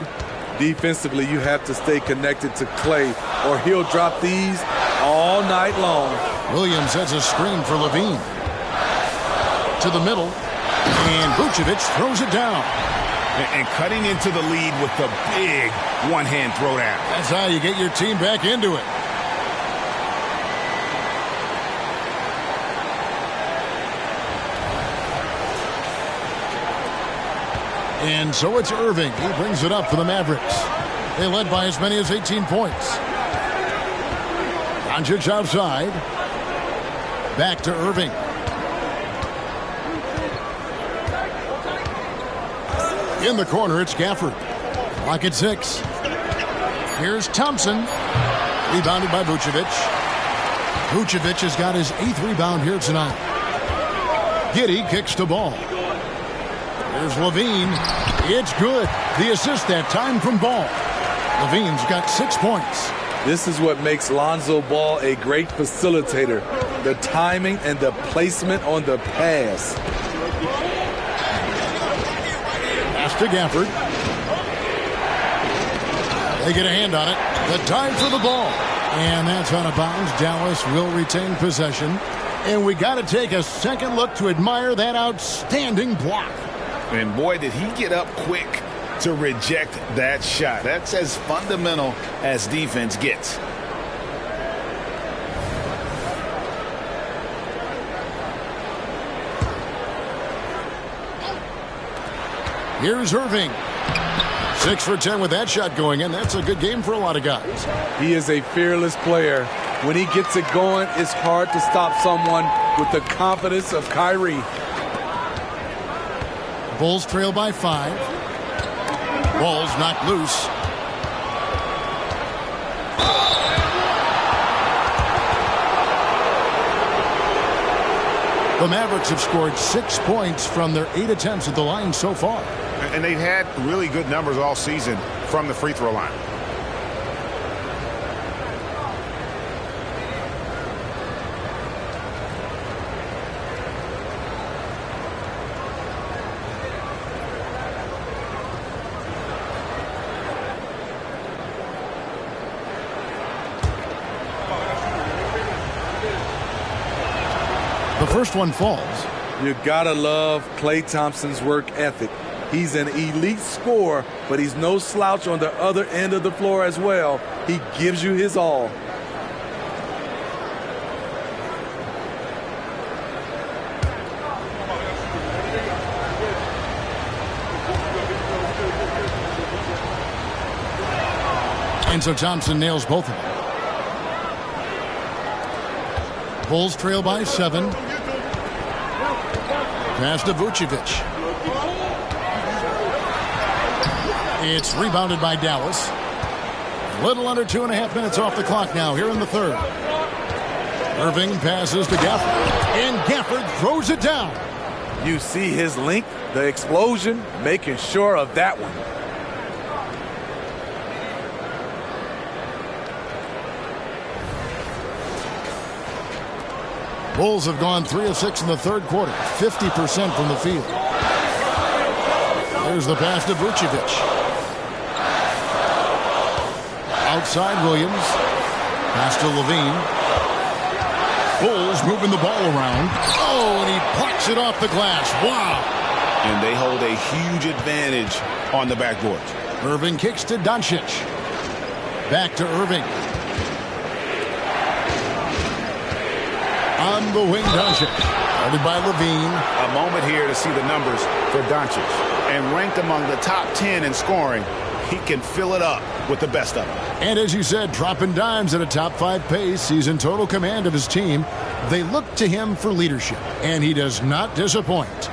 Defensively, you have to stay connected to Clay, or he'll drop these all night long. Williams has a screen for Levine. To the middle. And Vucevic throws it down. And cutting into the lead with the big one-hand throwdown. That's how you get your team back into it. And so it's Irving. He brings it up for the Mavericks. They led by as many as 18 points. Doncic outside. Back to Irving. In the corner, it's Gafford. Clock at 6. Here's Thompson. Rebounded by Vucevic. Vucevic has got his 8th rebound here tonight. Giddey kicks the ball. Here's Levine. It's good. The assist that time from Ball. Levine's got 6 points. This is what makes Lonzo Ball a great facilitator. The timing and the placement on the pass. Pass to Gafford. They get a hand on it. The time for the ball. And that's out of bounds. Dallas will retain possession. And we got to take a second look to admire that outstanding block. And boy, did he get up quick to reject that shot. That's as fundamental as defense gets. Here's Irving. 6 for 10 with that shot going in. That's a good game for a lot of guys. He is a fearless player. When he gets it going, it's hard to stop someone with the confidence of Kyrie. Bulls trail by 5. Ball's knocked loose. The Mavericks have scored 6 points from their 8 attempts at the line so far. And they've had really good numbers all season from the free throw line. The first one falls. You gotta love Klay Thompson's work ethic. He's an elite scorer, but he's no slouch on the other end of the floor as well. He gives you his all. And so Thompson nails both of them. Bulls trail by 7. Pass to Vucevic. It's rebounded by Dallas. Little under 2.5 minutes off the clock now here in the third. Irving passes to Gafford. And Gafford throws it down. You see his length, the explosion, making sure of that one. Bulls have gone 3 of 6 in the third quarter, 50% from the field. There's the pass to Vucevic. Outside Williams. Pass to Levine. Bulls moving the ball around. Oh, and he plucks it off the glass. Wow. And they hold a huge advantage on the backboard. Irving kicks to Doncic. Back to Irving. On the wing, Doncic. Guarded by Levine. A moment here to see the numbers for Doncic. And ranked among the top 10 in scoring, he can fill it up with the best of them. And as you said, dropping dimes at a top 5 pace. He's in total command of his team. They look to him for leadership, and he does not disappoint.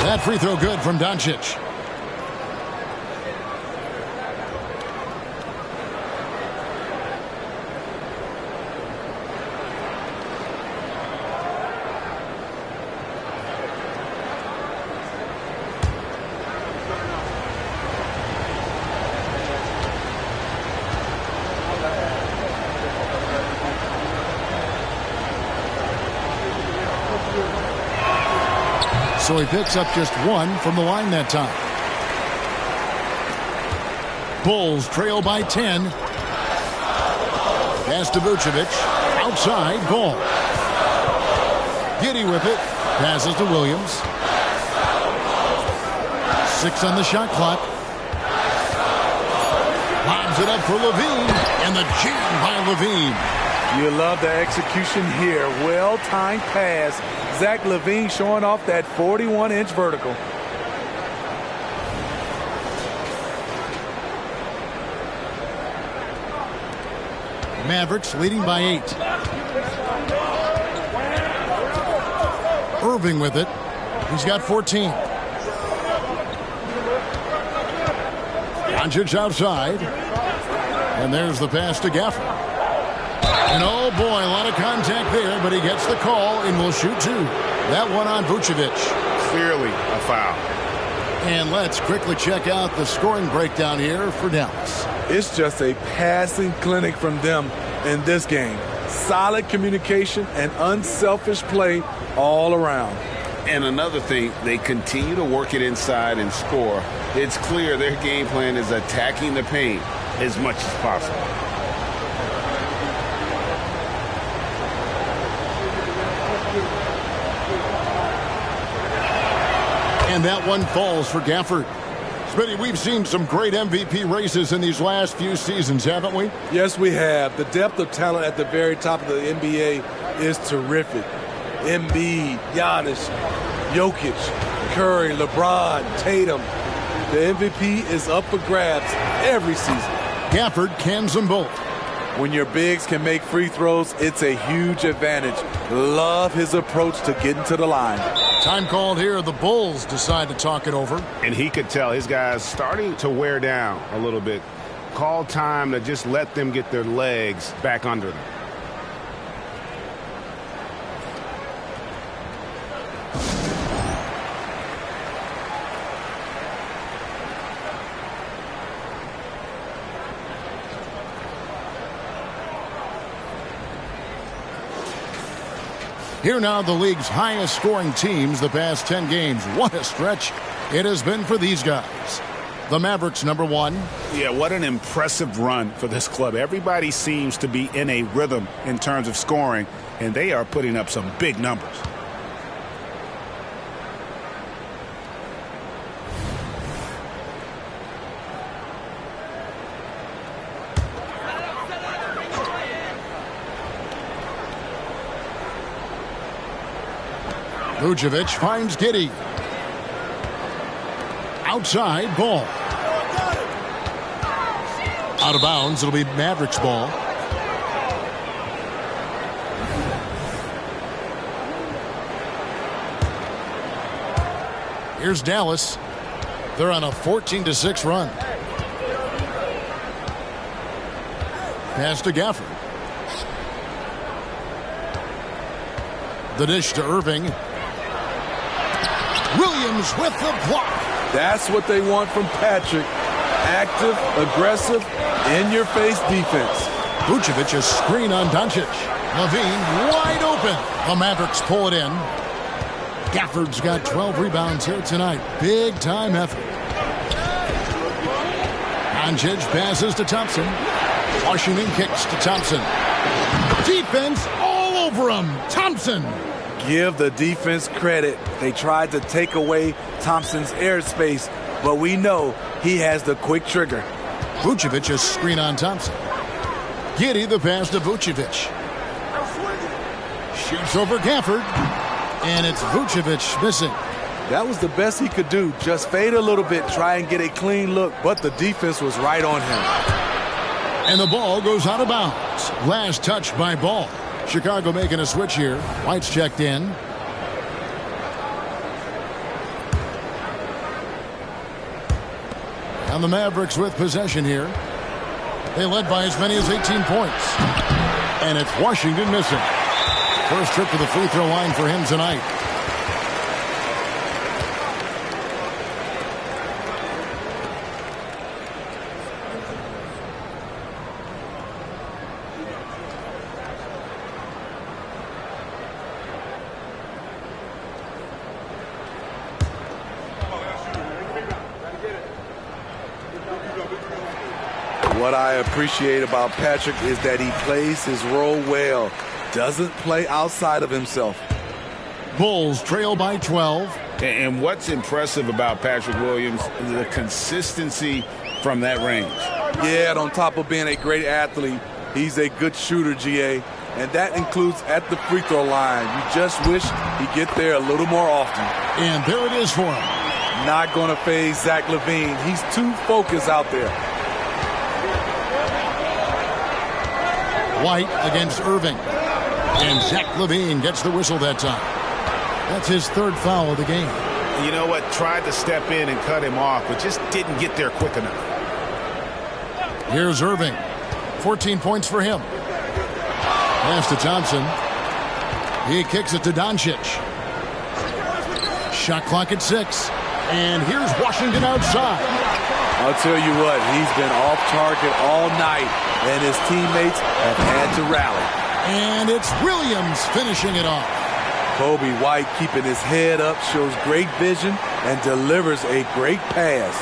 That free throw good from Doncic. So he picks up just 1 from the line that time. Bulls trail by 10. Pass to Vucevic. Outside, Ball. Giddey with it. Passes to Williams. 6 on the shot clock. Lobs it up for Levine. And the jam by Levine. You love the execution here. Well-timed pass. Zach LaVine showing off that 41-inch vertical. Mavericks leading by 8. Irving with it. He's got 14. Doncic outside. And there's the pass to Gafford. And oh boy, a lot of contact there, but he gets the call and will shoot 2. That one on Vucevic. Clearly a foul. And let's quickly check out the scoring breakdown here for Dallas. It's just a passing clinic from them in this game. Solid communication and unselfish play all around. And another thing, they continue to work it inside and score. It's clear their game plan is attacking the paint as much as possible. And that one falls for Gafford. Smitty, we've seen some great MVP races in these last few seasons, haven't we? Yes, we have. The depth of talent at the very top of the NBA is terrific. Embiid, Giannis, Jokic, Curry, LeBron, Tatum. The MVP is up for grabs every season. Gafford cans them both. When your bigs can make free throws, it's a huge advantage. Love his approach to getting to the line. Time called here. The Bulls decide to talk it over. And he could tell his guys starting to wear down a little bit. Call time to just let them get their legs back under them. Here now, the league's highest scoring teams the past 10 games. What a stretch it has been for these guys. The Mavericks, number 1. Yeah, what an impressive run for this club. Everybody seems to be in a rhythm in terms of scoring, and they are putting up some big numbers. Vucevic finds Giddey. Outside, Ball. Out of bounds, it'll be Mavericks ball. Here's Dallas. They're on a 14-6 run. Pass to Gafford. The dish to Irving. Williams with the block. That's what they want from Patrick. Active, aggressive, in-your-face defense. Vucevic a screen on Doncic. Levine wide open. The Mavericks pull it in. Gafford's got 12 rebounds here tonight. Big-time effort. Doncic passes to Thompson. Washington kicks to Thompson. Defense all over him. Thompson. Give the defense credit. They tried to take away Thompson's airspace, but we know he has the quick trigger. Vucevic a screen on Thompson. Giddey the pass to Vucevic. Shoots over Gafford. And it's Vucevic missing. That was the best he could do. Just fade a little bit, try and get a clean look, but the defense was right on him. And the ball goes out of bounds. Last touch by Ball. Chicago making a switch here. White's checked in. And the Mavericks with possession here. They led by as many as 18 points. And it's Washington missing. First trip to the free throw line for him tonight. What I appreciate about Patrick is that he plays his role well. Doesn't play outside of himself. Bulls trail by 12. And what's impressive about Patrick Williams is the consistency from that range. Yeah, and on top of being a great athlete, he's a good shooter, GA. And that includes at the free throw line. You just wish he'd get there a little more often. And there it is for him. Not going to phase Zach LaVine. He's too focused out there. White against Irving. And Zach LaVine gets the whistle that time. That's his third foul of the game. You know what? Tried to step in and cut him off, but just didn't get there quick enough. Here's Irving. 14 points for him. Pass to Thompson. He kicks it to Doncic. Shot clock at 6. And here's Washington outside. I'll tell you what, he's been off target all night, and his teammates have had to rally. And it's Williams finishing it off. Kobe White keeping his head up, shows great vision, and delivers a great pass.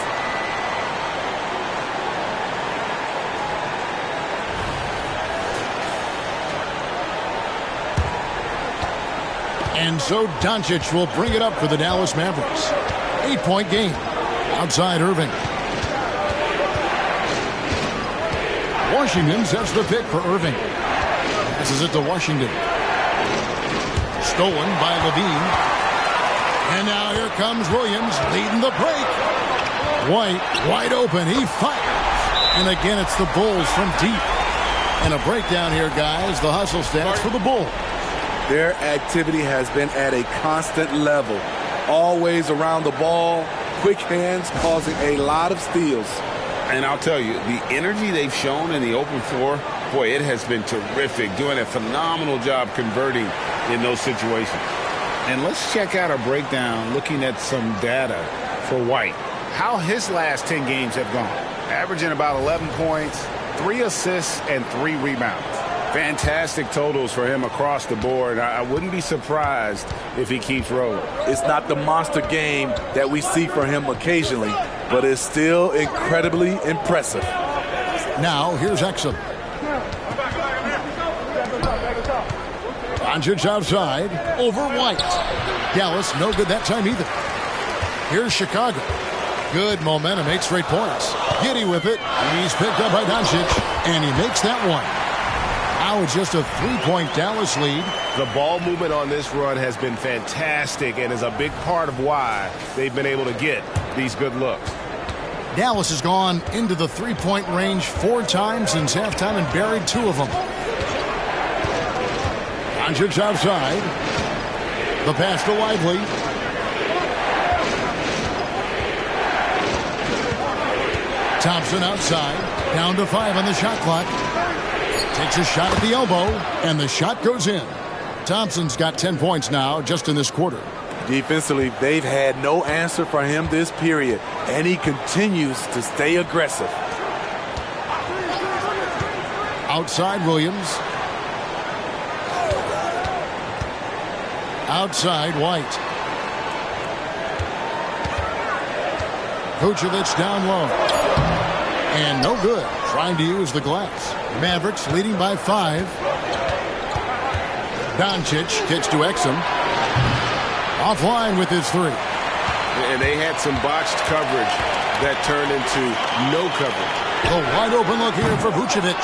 And so Doncic will bring it up for the Dallas Mavericks. 8-point game. Outside Irving. Washington sets the pick for Irving. Passes it to Washington. Stolen by Levine. And now here comes Williams leading the break. White wide open. He fires. And again, it's the Bulls from deep. And a breakdown here, guys. The hustle stats for the Bulls. Their activity has been at a constant level. Always around the ball. Quick hands causing a lot of steals. And I'll tell you, the energy they've shown in the open floor, boy, it has been terrific. Doing a phenomenal job converting in those situations. And let's check out a breakdown looking at some data for White. How his last 10 games have gone. Averaging about 11 points, 3 assists, and 3 rebounds. Fantastic totals for him across the board. I wouldn't be surprised if he keeps rolling. It's not the monster game that we see for him occasionally, but it's still incredibly impressive. Now, here's Exum. Doncic outside, over White. Dallas, no good that time either. Here's Chicago. Good momentum, 8 straight points. Giddey with it. He's picked up by Doncic, and he makes that one. Now it's just a 3-point Dallas lead. The ball movement on this run has been fantastic and is a big part of why they've been able to get these good looks. Dallas has gone into the 3-point range 4 times since halftime and buried 2 of them. Doncic outside. The pass to Lively. Thompson outside, down to 5 on the shot clock. Takes a shot at the elbow, and the shot goes in. Thompson's got 10 points now just in this quarter. Defensively, they've had no answer for him this period, and he continues to stay aggressive. Outside Williams. Outside White. Vucevic down low. And no good. Trying to use the glass. Mavericks leading by 5. Doncic kicks to Exum. Offline with his 3. And they had some botched coverage that turned into no coverage. A wide open look here for Vucevic.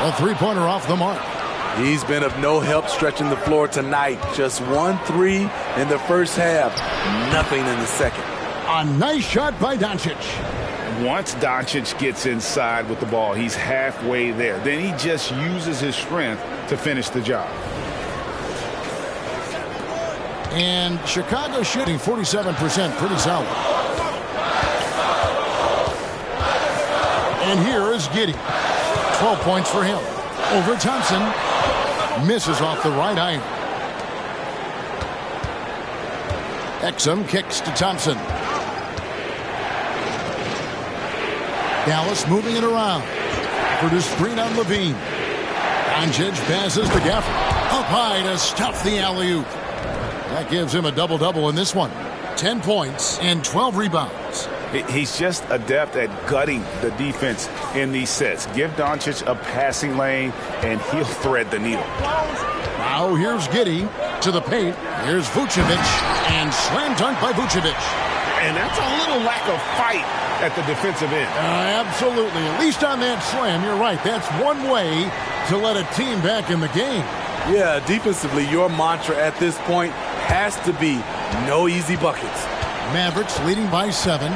A three-pointer off the mark. He's been of no help stretching the floor tonight. Just 1 3 in the first half. Nothing in the second. A nice shot by Doncic. Once Doncic gets inside with the ball, he's halfway there. Then he just uses his strength to finish the job. And Chicago shooting 47%, pretty solid. And here is Giddey. 12 points for him. Over Thompson. Misses off the right iron. Exum kicks to Thompson. Dallas moving it around. For the screen on Levine. Doncic passes to Gafford. Up high to stuff the alley-oop. That gives him a double-double in this one. 10 points and 12 rebounds. He's just adept at gutting the defense in these sets. Give Doncic a passing lane, and he'll thread the needle. Now here's Giddey to the paint. Here's Vucevic, and slam dunk by Vucevic. And that's a little lack of fight at the defensive end. Absolutely. At least on that slam, you're right. That's one way to let a team back in the game. Yeah, defensively, your mantra at this point has to be no easy buckets. Mavericks leading by 7.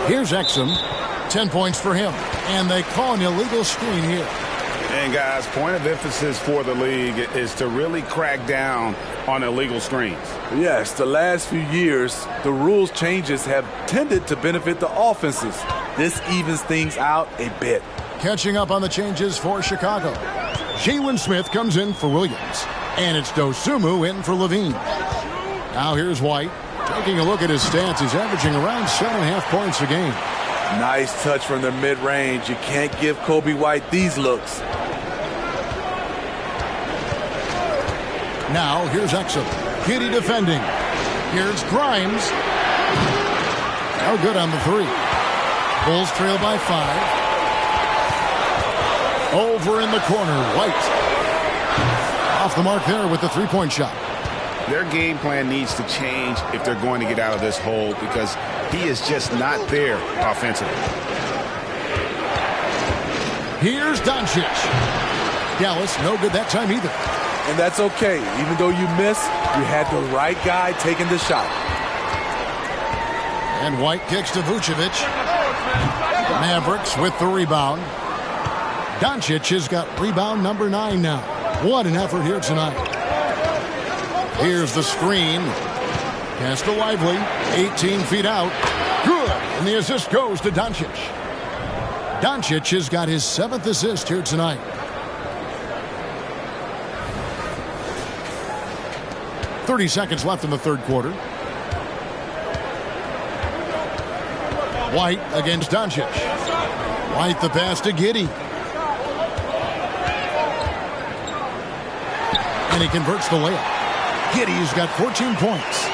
Here's Exum. 10 points for him. And they call an illegal screen here. And guys, point of emphasis for the league is to really crack down on illegal screens. Yes, the last few years, the rules changes have tended to benefit the offenses. This evens things out a bit. Catching up on the changes for Chicago. Jalen Smith comes in for Williams. And it's Dosumu in for Levine. Now here's White. Taking a look at his stats, he's averaging around 7.5 points a game. Nice touch from the mid-range. You can't give Kobe White these looks. Now here's Exum. Giddey defending. Here's Grimes. No good on the 3. Bulls trail by 5. Over in the corner, White. Off the mark there with the three-point shot. Their game plan needs to change if they're going to get out of this hole because he is just not there offensively. Here's Doncic. Dallas, no good that time either. And that's okay. Even though you miss, you had the right guy taking the shot. And White kicks to Vucevic. Mavericks with the rebound. Doncic has got rebound number 9 now. What an effort here tonight. Here's the screen. Pass to Lively. 18 feet out. Good. And the assist goes to Doncic. Doncic has got his 7th assist here tonight. .30 seconds left in the third quarter. White against Doncic. White the pass to Giddey. And he converts the layup. Giddey's got 14 points.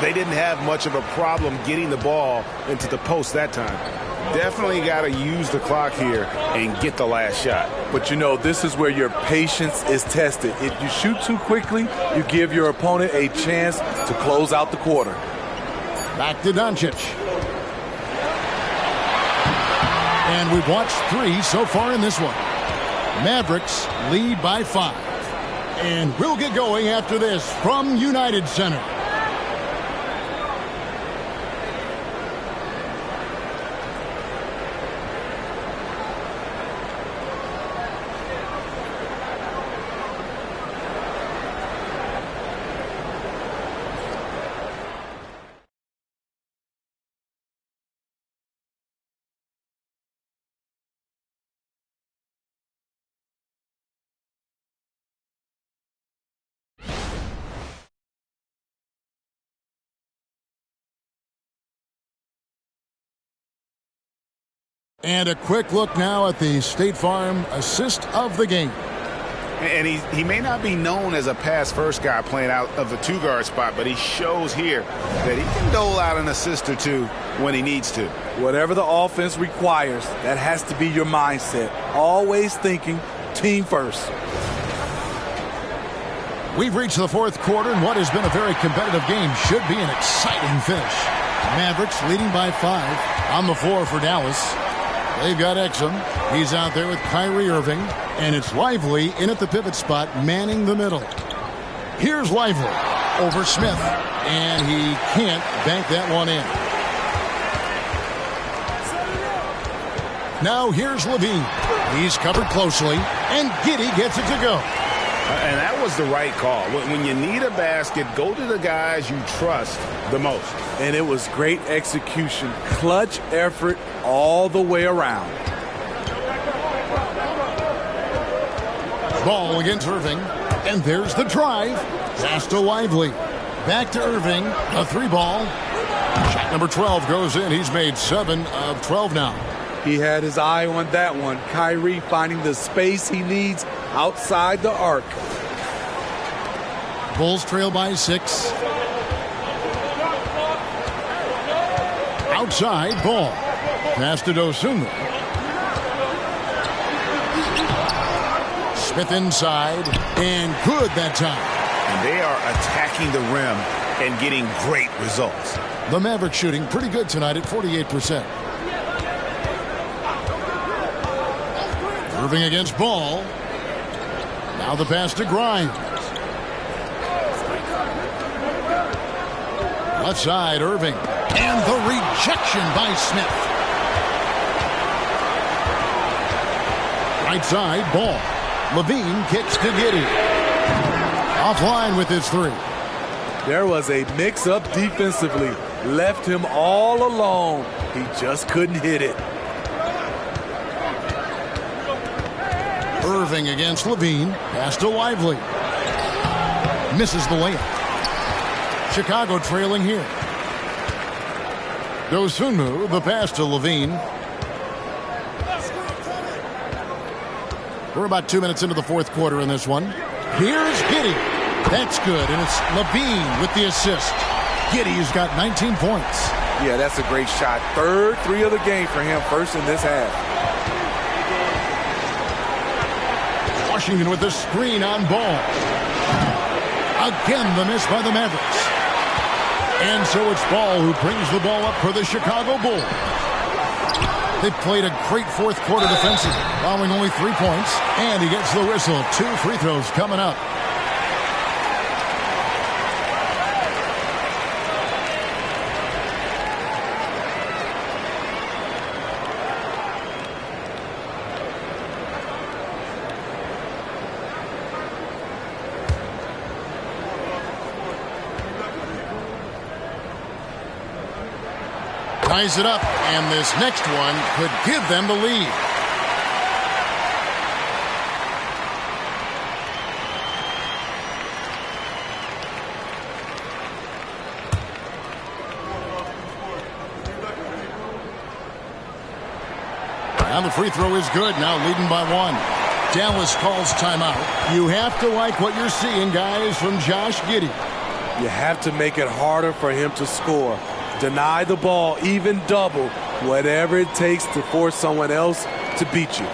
They didn't have much of a problem getting the ball into the post that time. Definitely got to use the clock here and get the last shot. But you know, this is where your patience is tested. If you shoot too quickly, you give your opponent a chance to close out the quarter. Back to Doncic. And we've watched 3 so far in this one. Mavericks lead by 5. And we'll get going after this from United Center. And a quick look now at the State Farm assist of the game. And he may not be known as a pass-first guy playing out of the two-guard spot, but he shows here that he can dole out an assist or two when he needs to. Whatever the offense requires, that has to be your mindset. Always thinking team first. We've reached the fourth quarter, and what has been a very competitive game should be an exciting finish. Mavericks leading by 5 on the floor for Dallas. They've got Exum. He's out there with Kyrie Irving. And it's Lively in at the pivot spot, manning the middle. Here's Lively over Smith. And he can't bank that one in. Now here's Levine. He's covered closely. And Giddey gets it to go. And that was the right call. When you need a basket, go to the guys you trust the most. And it was great execution. Clutch effort all the way around. Ball against Irving. And there's the drive. Pass to Lively. Back to Irving. A 3-ball. Shot number 12 goes in. He's made 7 of 12 now. He had his eye on that one. Kyrie finding the space he needs outside the arc. Bulls trail by 6. Outside, Ball. Pass to Dosunmu. Smith inside, and good that time. And they are attacking the rim and getting great results. The Mavericks shooting pretty good tonight at 48%. Irving against Ball. Now the pass to Grimes. Left side, Irving. And the rejection by Smith. Right side, Ball. Levine kicks to Giddey. Offline with his 3. There was a mix-up defensively. Left him all alone. He just couldn't hit it. Irving against Levine. Pass to Lively. Misses the layup. Chicago trailing here. Dosunmu, the pass to Levine. We're about 2 minutes into the fourth quarter in this one. Here's Giddey. That's good, and it's Levine with the assist. Giddey's got 19 points. Yeah, that's a great shot. Third 3 of the game for him, first in this half. Washington with the screen on Ball. Again, the miss by the Mavericks. And so it's Ball who brings the ball up for the Chicago Bulls. They played a great fourth quarter defensively, allowing only 3 points. And he gets the whistle. 2 free throws coming up. Ties it up, and this next one could give them the lead. Now the free throw is good, now leading by 1. Dallas calls timeout. You have to like what you're seeing, guys, from Josh Giddey. You have to make it harder for him to score. Deny the ball, even double, whatever it takes to force someone else to beat you.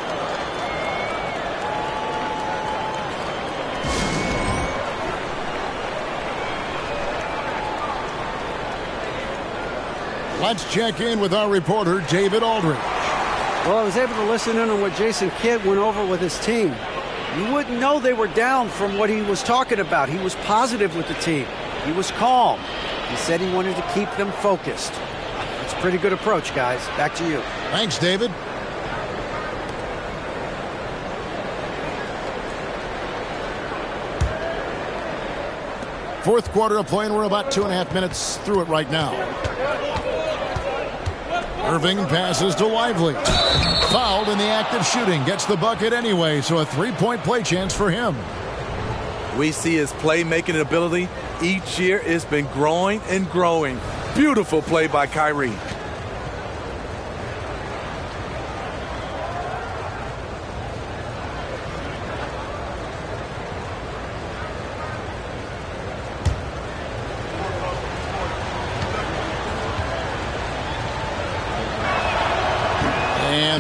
Let's check in with our reporter, David Aldridge. Well, I was able to listen in on what Jason Kidd went over with his team. You wouldn't know they were down from what he was talking about. He was positive with the team. He was calm. He said he wanted to keep them focused. It's a pretty good approach, guys. Back to you. Thanks, David. Fourth quarter of play, and we're about 2.5 minutes through it right now. Irving passes to Lively. Fouled in the act of shooting. Gets the bucket anyway, so a 3-point play chance for him. We see his playmaking ability. Each year it's been growing and growing. Beautiful play by Kyrie.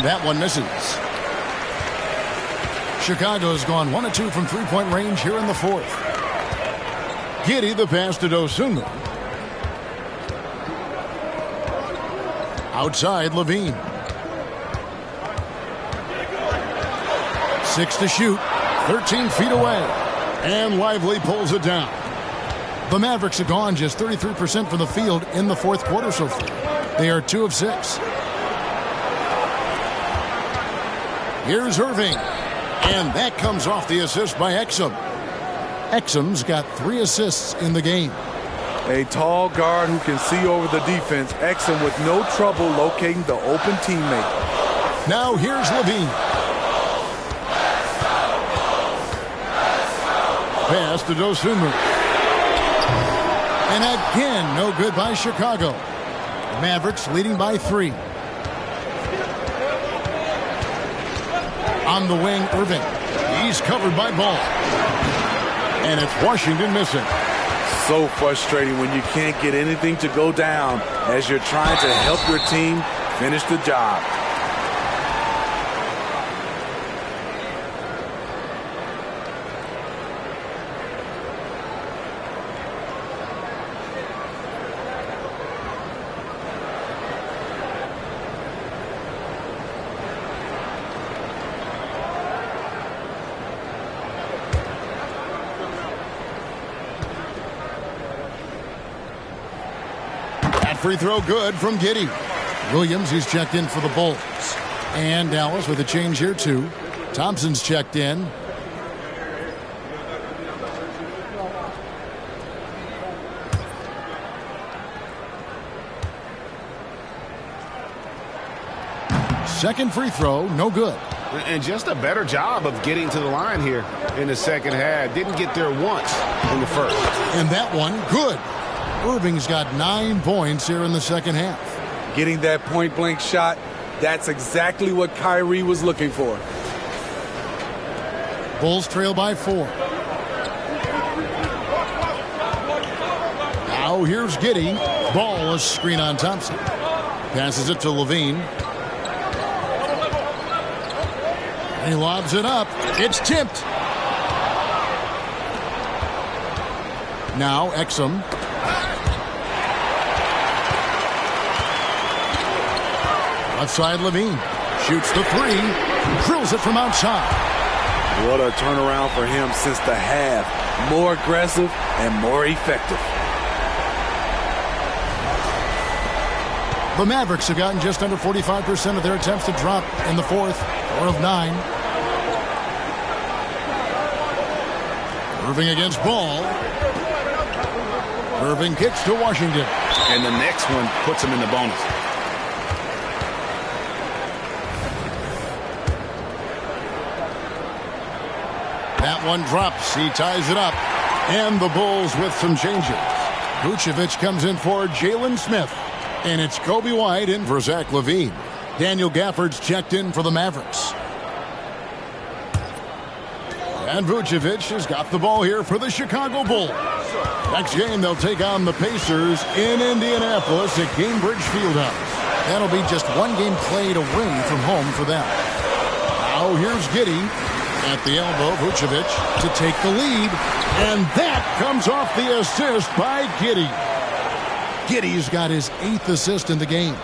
And that one misses. Chicago's gone 1 of 2 from three-point range here in the fourth. Giddey the pass to Dosunmu. Outside Levine. 6 to shoot. 13 feet away. And Lively pulls it down. The Mavericks have gone just 33% from the field in the fourth quarter so far. They are 2 of 6. Here's Irving. And that comes off the assist by Exum. Exum's got 3 assists in the game. A tall guard who can see over the defense. Exum with no trouble locating the open teammate. Now here's Levine. Pass to Dosunmu. And again, no good by Chicago. Mavericks leading by 3. On the wing, Irving. He's covered by Ball. And it's Washington missing. So frustrating when you can't get anything to go down as you're trying to help your team finish the job. Free throw good from Giddey. Williams, he's checked in for the Bulls. And Dallas with a change here too. Thompson's checked in. Second free throw, no good. And just a better job of getting to the line here in the second half. Didn't get there once in the first. And that one, good. Irving's got 9 points here in the second half. Getting that point-blank shot, that's exactly what Kyrie was looking for. Bulls trail by 4. Now here's Giddey. Ball, a screen on Thompson. Passes it to Levine. He lobs it up. It's tipped. Now Exum. Outside Levine. Shoots the 3. Drills it from outside. What a turnaround for him since the half. More aggressive and more effective. The Mavericks have gotten just under 45% of their attempts to drop in the fourth. 4 of 9. Irving against Ball. Irving kicks to Washington. And the next one puts him in the bonus. That one drops. He ties it up. And the Bulls with some changes. Vucevic comes in for Jalen Smith. And it's Kobe White in for Zach LaVine. Daniel Gafford's checked in for the Mavericks. And Vucevic has got the ball here for the Chicago Bulls. Next game, they'll take on the Pacers in Indianapolis at Gainbridge Fieldhouse. That'll be just 1 game played away from home for them. Now here's Giddey. At the elbow, Vucevic to take the lead. And that comes off the assist by Giddey. Giddey's got his 8th assist in the game.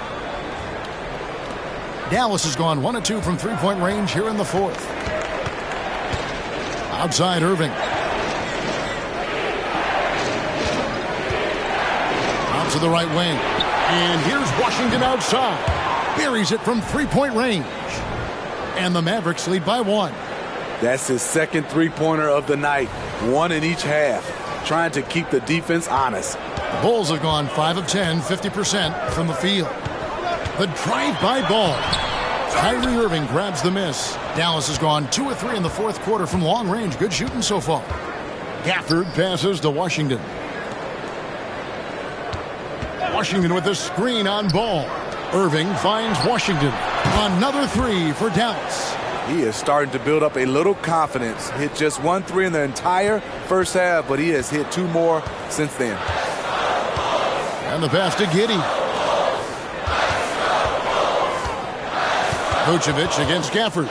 Dallas has gone 1 of 2 from three-point range here in the fourth. Outside Irving. Out to the right wing. And here's Washington outside. Buries it from three-point range. And the Mavericks lead by 1. That's his second three-pointer of the night. 1 in each half. Trying to keep the defense honest. The Bulls have gone 5 of 10, 50% from the field. The drive-by Ball. Kyrie Irving grabs the miss. Dallas has gone 2 of 3 in the fourth quarter from long range. Good shooting so far. Gafford passes to Washington. Washington with a screen on Ball. Irving finds Washington. Another 3 for Dallas. He is starting to build up a little confidence. Hit just 1 3 in the entire first half, but he has hit 2 more since then. And the pass to Giddey. Vucevic against Gafford.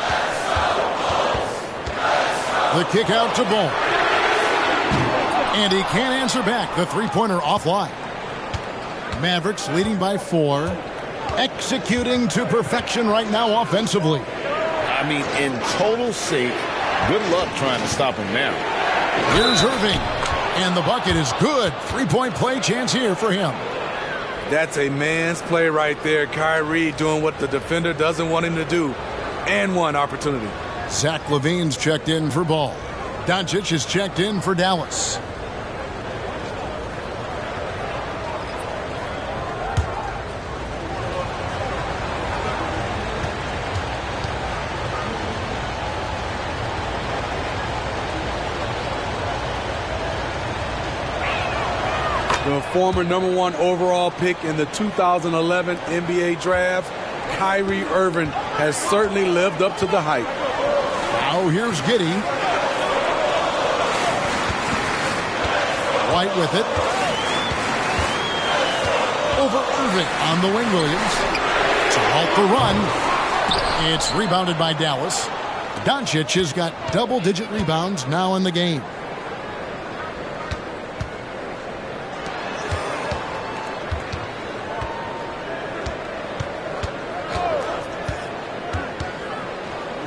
The kick out to Ball. And he can't answer back. The three-pointer offline. Mavericks leading by 4. Executing to perfection right now offensively. I mean, in total sync. Good luck trying to stop him now. Here's Irving. And the bucket is good. Three-point play chance here for him. That's a man's play right there. Kyrie doing what the defender doesn't want him to do. And one opportunity. Zach LaVine's checked in for Ball. Doncic is checked in for Dallas. The former #1 overall pick in the 2011 NBA draft, Kyrie Irving has certainly lived up to the hype. Now here's Giddey. White with it. Over Irving on the wing, Williams. To halt the run. It's rebounded by Dallas. Doncic has got double-digit rebounds now in the game.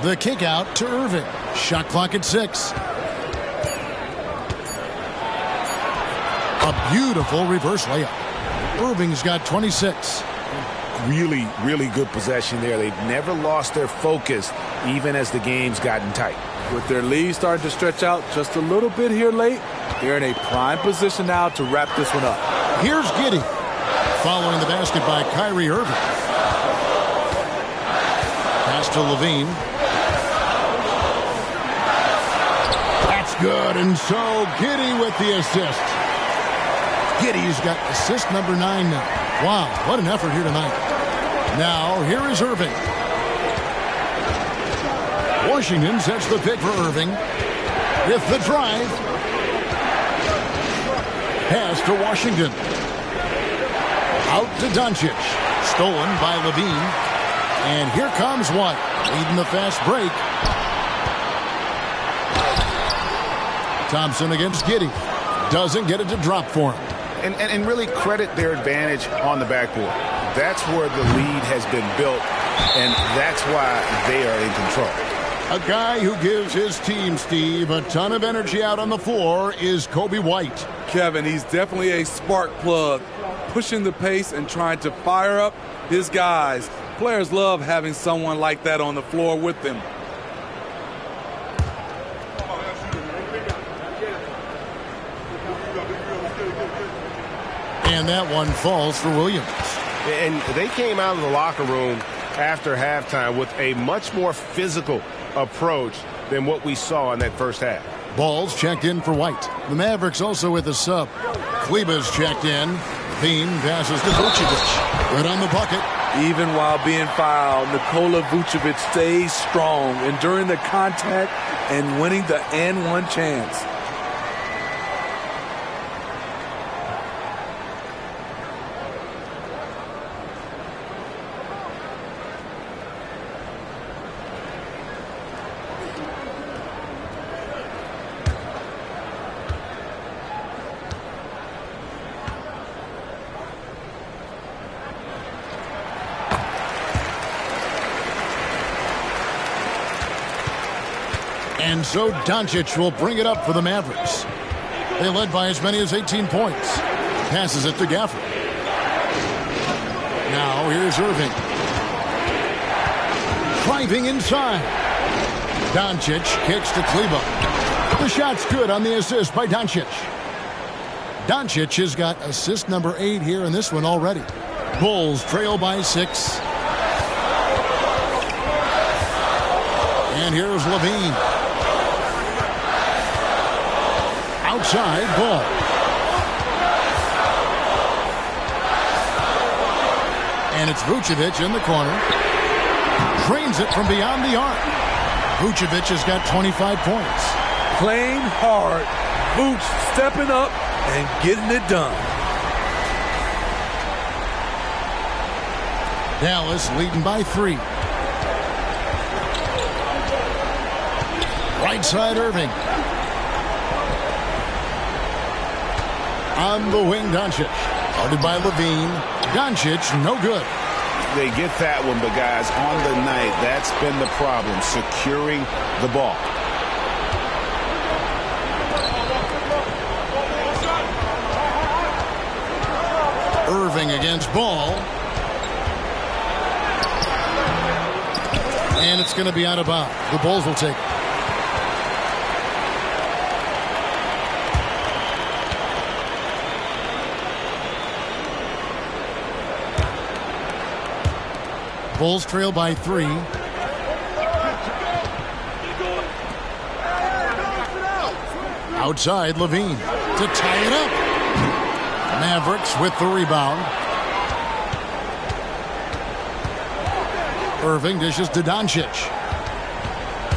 The kick out to Irving. Shot clock at 6. A beautiful reverse layup. Irving's got 26. Really, really good possession there. They've never lost their focus, even as the game's gotten tight. With their lead starting to stretch out just a little bit here late, they're in a prime position now to wrap this one up. Here's Giddey. Following the basket by Kyrie Irving. Pass to Levine. Good, and so Giddey with the assist. Giddey's got assist number 9 now. Wow, what an effort here tonight. Now, here is Irving. Washington sets the pick for Irving. With the drive. Pass to Washington. Out to Doncic. Stolen by Levine. And here comes White, leading the fast break. Thompson against Giddey. Doesn't get it to drop for him. And really credit their advantage on the backboard. That's where the lead has been built, and that's why they are in control. A guy who gives his team, Steve, a ton of energy out on the floor is Kobe White. Kevin, he's definitely a spark plug, pushing the pace and trying to fire up his guys. Players love having someone like that on the floor with them. And that one falls for Williams. And they came out of the locker room after halftime with a much more physical approach than what we saw in that first half. Ball's checked in for White. The Mavericks also with a sub. Kleba's checked in. Bean passes to Vucevic. Right on the bucket. Even while being fouled, Nikola Vucevic stays strong, enduring the contact and winning the and-one chance. And so Doncic will bring it up for the Mavericks. They led by as many as 18 points. Passes it to Gafford. Now here's Irving. Driving inside. Doncic kicks to Kleba. The shot's good on the assist by Doncic. Doncic has got assist number 8 here in this one already. Bulls trail by 6. And here's Levine. Outside Ball. And it's Vucevic in the corner. Drains it from beyond the arc. Vucevic has got 25 points. Playing hard. Vooch stepping up and getting it done. Dallas leading by 3. Right side, Irving. On the wing, Doncic. Guarded by Levine. Doncic, no good. They get that one, but guys, on the night, that's been the problem, securing the ball. Irving against Ball. And it's going to be out of bounds. The Bulls will take it. Bulls trail by 3. Outside, Levine to tie it up. Mavericks with the rebound. Irving dishes to Doncic.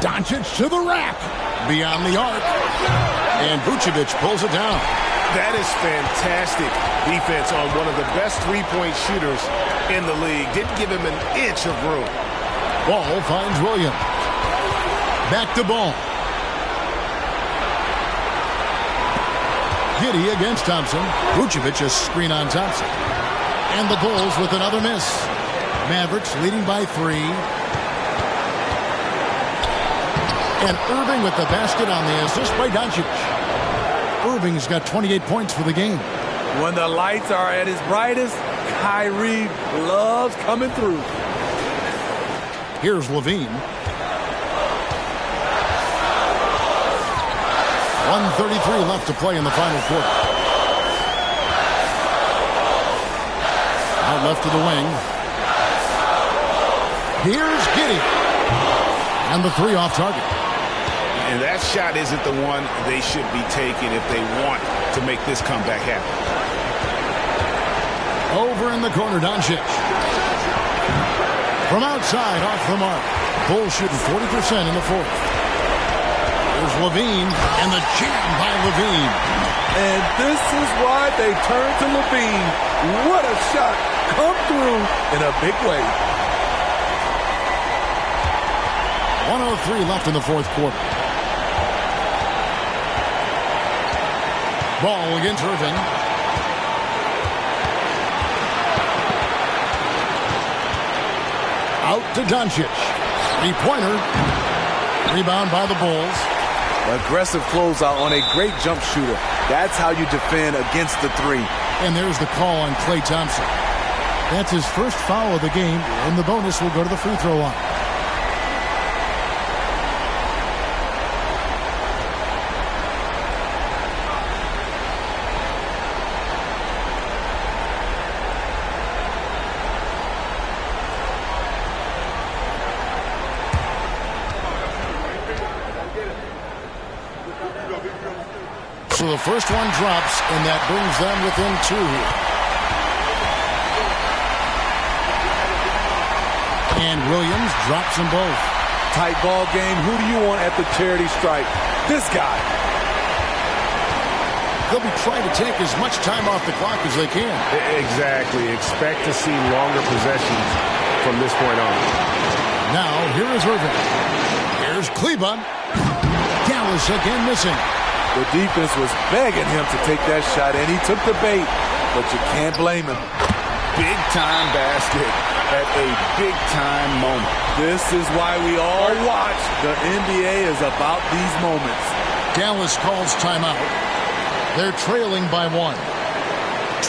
Doncic to the rack. Beyond the arc. And Vucevic pulls it down. That is fantastic defense on one of the best three-point shooters in the league. Didn't give him an inch of room. Ball finds Williams. Back to Ball. Giddey against Thompson. Vucevic a screen on Thompson. And the Bulls with another miss. Mavericks leading by 3. And Irving with the basket on the assist by Doncic. Irving's got 28 points for the game. When the lights are at its brightest, Kyrie loves coming through. Here's Levine. 1:33 left to play in the final quarter. Out left to the wing. Here's Giddey. And the 3 off target. And that shot isn't the one they should be taking if they want to make this comeback happen. Over in the corner, Doncic. From outside, off the mark. Bulls shooting 40% in the fourth. There's Levine, and the jam by Levine. And this is why they turn to Levine. What a shot. Come through in a big way. 1:03 left in the fourth quarter. Ball against Irving. Out to Doncic. 3-pointer. Rebound by the Bulls. Aggressive closeout on a great jump shooter. That's how you defend against the 3. And there's the call on Klay Thompson. That's his first foul of the game, and the bonus will go to the free throw line. So the first one drops, and that brings them within 2. And Williams drops them both. Tight ball game. Who do you want at the charity stripe? This guy. They'll be trying to take as much time off the clock as they can. Exactly. Expect to see longer possessions from this point on. Now, here is Irving. Here's Kleba. Dallas again missing. The defense was begging him to take that shot, and he took the bait, but you can't blame him. Big-time basket at a big-time moment. This is why we all watch. The NBA is about these moments. Dallas calls timeout. They're trailing by 1.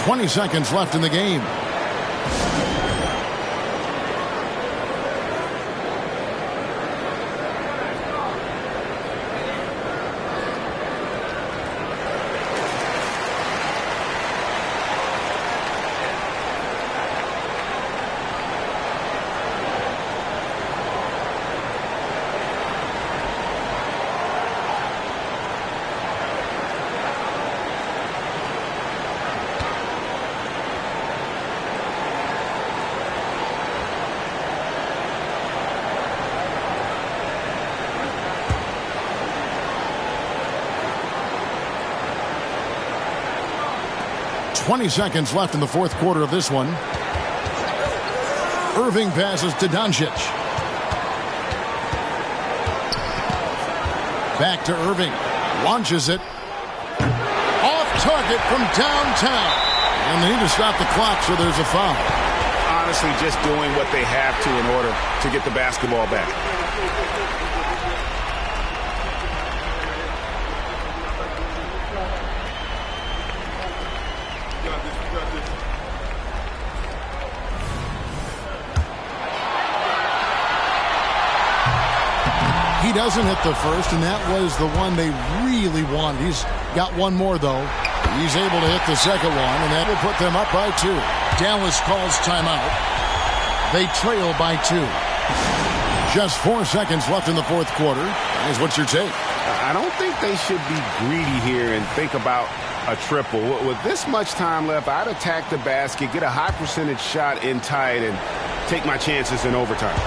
20 seconds left in the game. .20 seconds left in the fourth quarter of this one. Irving passes to Doncic. Back to Irving. Launches it. Off target from downtown. And they need to stop the clock, so there's a foul. Honestly, just doing what they have to in order to get the basketball back. He doesn't hit the first, and that was the one they really wanted. He's got one more, though. He's able to hit the second one, and that will put them up by 2. Dallas calls timeout. They trail by 2. Just 4 seconds left in the fourth quarter. Guys, what's your take? I don't think they should be greedy here and think about a triple. With this much time left, I'd attack the basket, get a high percentage shot in tight, and take my chances in overtime.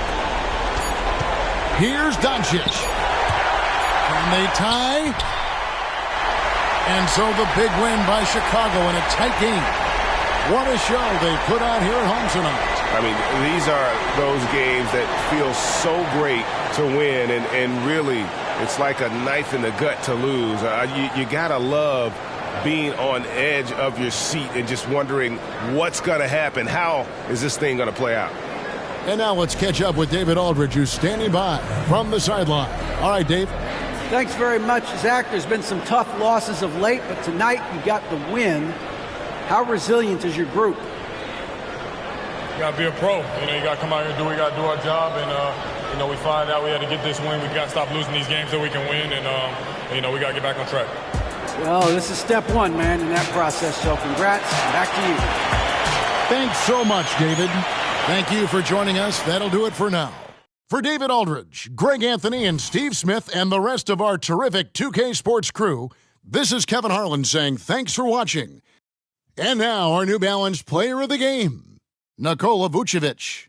Here's Doncic. Can they tie? And so the big win by Chicago in a tight game. What a show they put on here at home tonight. I mean, these are those games that feel so great to win, and really, it's like a knife in the gut to lose. You got to love being on edge of your seat and just wondering what's going to happen. How is this thing going to play out? And now let's catch up with David Aldridge, who's standing by from the sideline. All right, Dave. Thanks very much, Zach. There's been some tough losses of late, but tonight you got the win. How resilient is your group? You got to be a pro. You got to come out here and we got to do our job. And, we find out we had to get this win. We got to stop losing these games so we can win. And, we got to get back on track. Well, this is step one, man, in that process. So congrats. Back to you. Thanks so much, David. Thank you for joining us. That'll do it for now. For David Aldridge, Greg Anthony, and Steve Smith, and the rest of our terrific 2K Sports crew, this is Kevin Harlan saying thanks for watching. And now our New Balance player of the game, Nikola Vucevic.